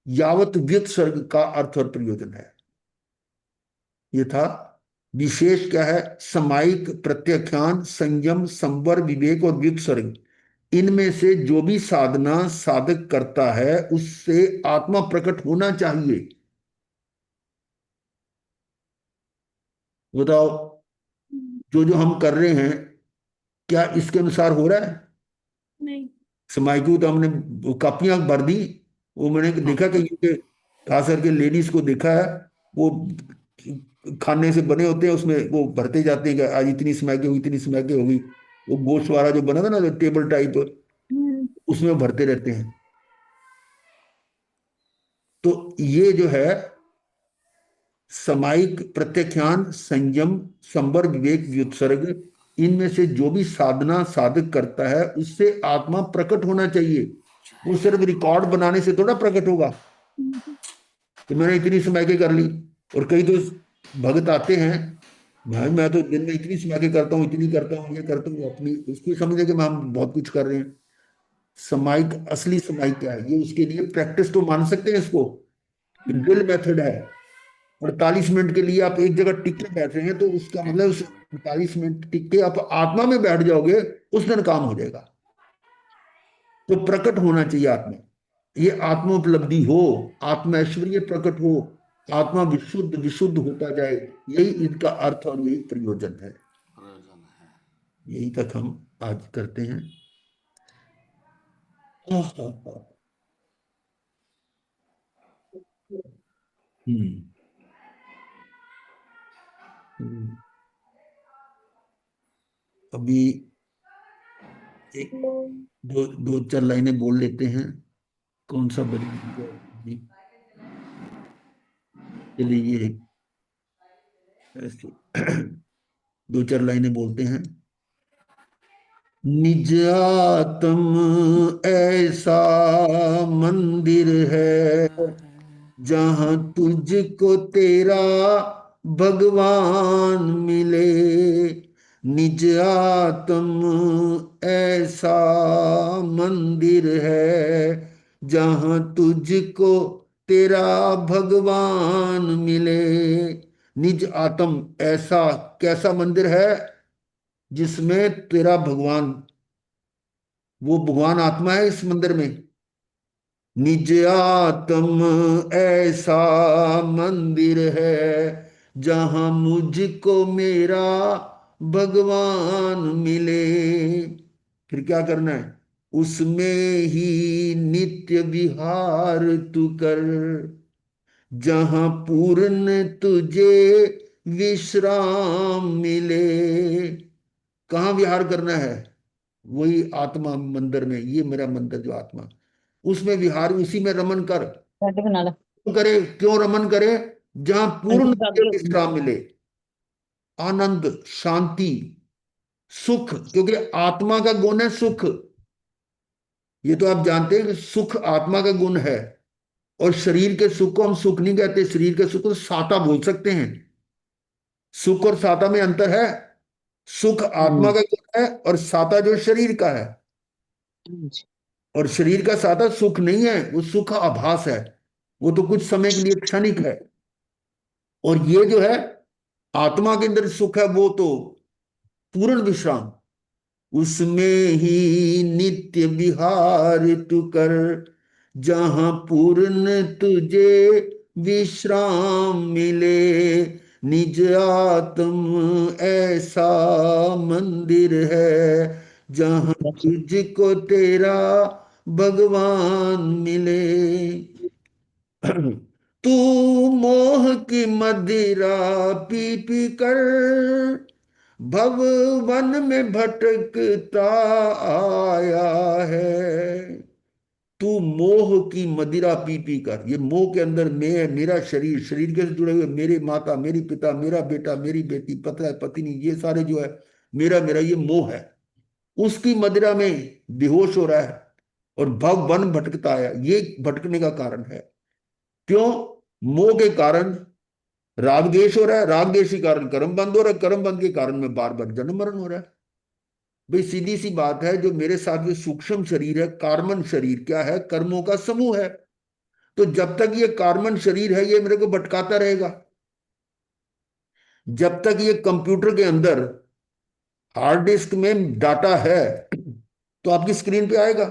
यावत व्युत्सर्ग का अर्थ और प्रयोजन है। ये था। विशेष क्या है? समायिक, प्रत्याख्यान, संयम, संवर, विवेक और व्युत्सर्ग, इनमें से जो भी साधना साधक करता है उससे आत्मा प्रकट होना चाहिए। बताओ, जो जो हम कर रहे हैं क्या इसके अनुसार हो रहा है? नहीं। समायिक तो हमने कापियां भर दी, वो मैंने देखा कि ये खास करके लेडीज को देखा है, वो खाने से बने होते हैं, उसमें वो भरते जाते हैं कि आज इतनी स्मैके होगी, इतनी स्मैके होगी। वो गोश्त वाला जो बना था ना, जो टेबल टाइप, उसमें वो भरते रहते हैं। तो ये जो है समायिक, प्रत्याख्यान, संयम, संवर, विवेक, व्युत्सर्ग, इनमें से जो भी साधना साधक करता है उससे आत्मा प्रकट होना चाहिए। वो सिर्फ रिकॉर्ड बनाने से थोड़ा प्रकट होगा कि मैंने इतनी स्मैके कर ली। और कई तो भगत आते हैं, भाई मैं तो दिन में इतनी स्मैके करता हूँ, इतनी करता हूँ, ये करता हूँ, अपनी उसको समझे कि मैं हम बहुत कुछ कर रहे हैं। समायिक, असली समायिक क्या है? ये उसके लिए प्रैक्टिस तो मान सकते हैं इसको, ड्रिल मेथड है। 48 मिनट के लिए आप एक जगह टिक के बैठ रहे हैं तो उसका मतलब उस 48 मिनट टिक के आप आत्मा में बैठ जाओगे, उस दिन काम हो जाएगा। तो प्रकट होना चाहिए आत्मा, ये आत्मोपलब्धि हो, आत्मा ऐश्वर्य प्रकट हो, आत्मा विशुद्ध विशुद्ध होता जाए, यही इनका अर्थ और यही प्रयोजन है। प्रयोजन है। यही तक हम आज करते हैं। हम्म हम्म। अभी एक दो दो चार लाइनें बोल लेते हैं। कौन सा बड़ी चलिए ये ऐसे दो चार लाइनें बोलते हैं। निज आत्म ऐसा मंदिर है जहां तुझको तेरा भगवान मिले। निज आत्म ऐसा मंदिर है जहां तुझको तेरा भगवान मिले। निज आत्म ऐसा कैसा मंदिर है? जिसमें तेरा भगवान, वो भगवान आत्मा है इस मंदिर में। निज आत्म ऐसा मंदिर है जहां मुझको मेरा भगवान मिले। फिर क्या करना है? उसमें ही नित्य विहार तू कर, जहां पूर्ण तुझे विश्राम मिले। कहाँ विहार करना है? वही आत्मा मंदिर में, ये मेरा मंदिर जो आत्मा, उसमें विहार, उसी में रमन कर। बैठ बना ला। करे क्यों रमन करे? जहां पूर्ण अंदर तुझे भाग गया। विश्राम मिले, आनंद, शांति, सुख, क्योंकि आत्मा का गुण है सुख। ये तो आप जानते हैं कि सुख आत्मा का गुण है। और शरीर के सुख को हम सुख नहीं कहते, शरीर के सुख को साता बोल सकते हैं। सुख और साता में अंतर है। सुख आत्मा का गुण है और साता जो शरीर का है। जी। और शरीर का साता सुख नहीं है, वो सुख आभास है, वो तो कुछ समय के लिए क्षणिक है। और ये जो है आत्मा के अंदर सुख है, वो तो पूर्ण विश्राम। उसमें ही नित्य विहार तू कर, जहां पूर्ण तुझे विश्राम मिले। निज आत्म ऐसा मंदिर है जहां तुझको तेरा भगवान मिले। तू मोह की मदिरा पी पी कर भव वन में भटकता आया है। तू मोह की मदिरा पी पी कर, ये मोह के अंदर मैं है, मेरा शरीर, शरीर के से जुड़े हुए मेरे माता, मेरी पिता, मेरा बेटा, मेरी बेटी, पता है पत्नी, ये सारे जो है मेरा मेरा, ये मोह है। उसकी मदिरा में बेहोश हो रहा है और भव वन भटकता आया। ये भटकने का कारण है। क्यों? मोह के कारण राग द्वेष हो रहा है, राग द्वेष के कारण कर्म बंद हो रहा है, कर्म बंद के कारण में बार बार जन्म मरण हो रहा है। भाई सीधी सी बात है, जो मेरे साथ जो सूक्ष्म शरीर है, कार्बन शरीर क्या है? कर्मों का समूह है। तो जब तक ये कार्बन शरीर है, ये मेरे को भटकाता रहेगा। जब तक ये कंप्यूटर के अंदर हार्ड डिस्क में डाटा है तो आपकी स्क्रीन पे आएगा,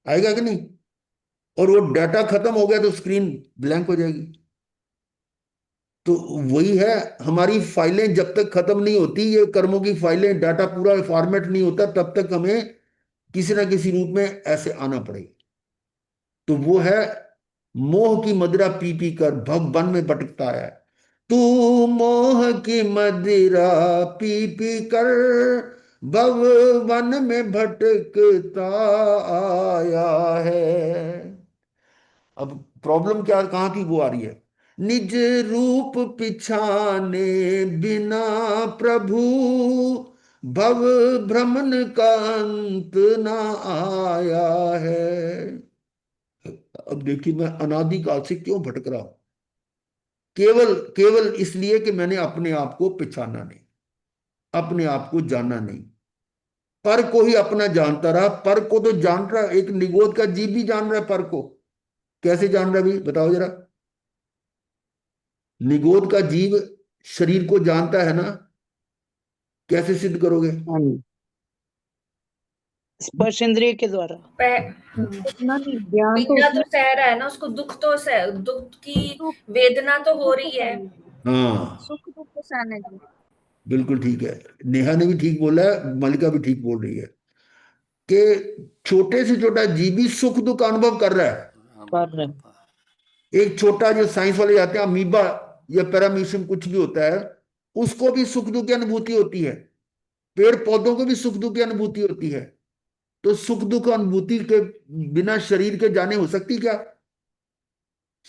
आएगा कि नहीं? और वो डाटा खत्म हो गया तो स्क्रीन ब्लैंक हो जाएगी। तो वही है, हमारी फाइलें जब तक खत्म नहीं होती, ये कर्मों की फाइलें, डाटा पूरा फॉर्मेट नहीं होता, तब तक हमें किसी ना किसी रूप में ऐसे आना पड़ेगा। तो वो है मोह की मदिरा पी पी कर भव वन में भटकता है। तू मोह की मदिरा पी पी कर भव वन में भटकता आया है। अब प्रॉब्लम क्या, कहाँ की वो आ रही है? निज रूप पिछाने बिना प्रभु भव भ्रमण का अंत ना आया है। अब देखिए, मैं अनादि काल से क्यों भटक रहा हूं? केवल केवल इसलिए कि मैंने अपने आप को पहचाना नहीं, अपने आप को जाना नहीं। पर को ही अपना जानता रहा। पर को तो जान रहा, एक निगोद का जीव भी जान रहा है पर को। कैसे जान रहा है भाई, बताओ जरा। निगोद का जीव शरीर को जानता है ना? कैसे सिद्ध करोगे? हाँ जी, स्पर्श इंद्रिय के द्वारा। उतना नहीं, ज्ञान तो पीड़ा तो उसमें सह रहा है ना, उसको दुख तो सह, दुख की वेदना तो हो रही है। हाँ, सुख दुख को सहने की। बिल्कुल ठीक है। नेहा ने भी ठीक बोला है, मलिका भी ठीक बोल रही है कि छोटे से छोटा जीव भी सुख दुख का अनुभव कर रहा है। कर रहे हैं। एक छोटा, जो साइंस वाले जाते हैं अमीबा या पैरामीशियम कुछ भी होता है, उसको भी सुख दुख की अनुभूति होती है। पेड़ पौधों को भी सुख दुख की अनुभूति होती है। तो सुख दुख अनुभूति के बिना शरीर के जाने हो सकती क्या?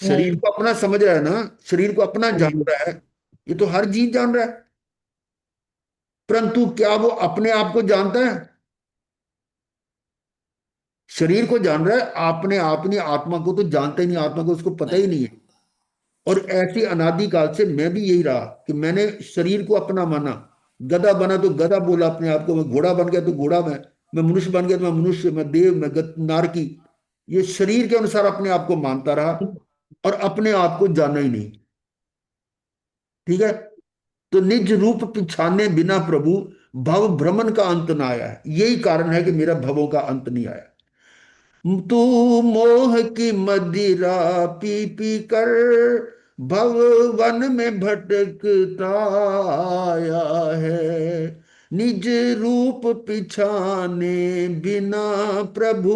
शरीर नहीं। को अपना समझ रहा है ना, शरीर को अपना हाँ जान जी, रहा है, ये तो हर जीव जान रहा है। परंतु क्या वो अपने आप को जानता है? शरीर को जान रहा है, अपने आप नहीं, आत्मा को तो जानता ही नहीं, आत्मा को उसको पता ही नहीं है। और ऐसी अनादि काल से मैं भी यही रहा कि मैंने शरीर को अपना माना। गधा बना तो गधा बोला अपने आप को, मैं घोड़ा बन गया तो घोड़ा, मैं मनुष्य बन गया तो मैं मनुष्य, मैं देव, मैं नारकी। ये शरीर के अनुसार अपने आप को मानता रहा और अपने आप को जाना ही नहीं। ठीक है? तो निज रूप पिछाने बिना प्रभु भव भ्रमण का अंत ना आया है। यही कारण है कि मेरा भवों का अंत नहीं आया। तू मोह की मदिरा पी पी कर भव वन में भटकता आया है। निज रूप पिछाने बिना प्रभु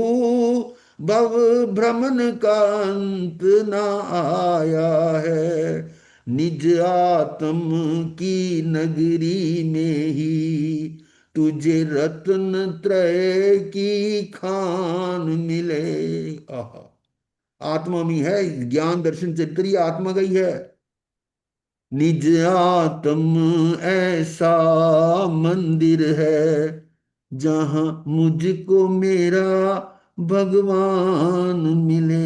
भव भ्रमण का अंत ना आया है। निज आत्म की नगरी में ही तुझे रत्न त्रय की खान मिले। आहा, आत्मा में है ज्ञान दर्शन चरित्र, ये आत्मा का ही है। निज आत्म ऐसा मंदिर है जहां मुझको मेरा भगवान मिले।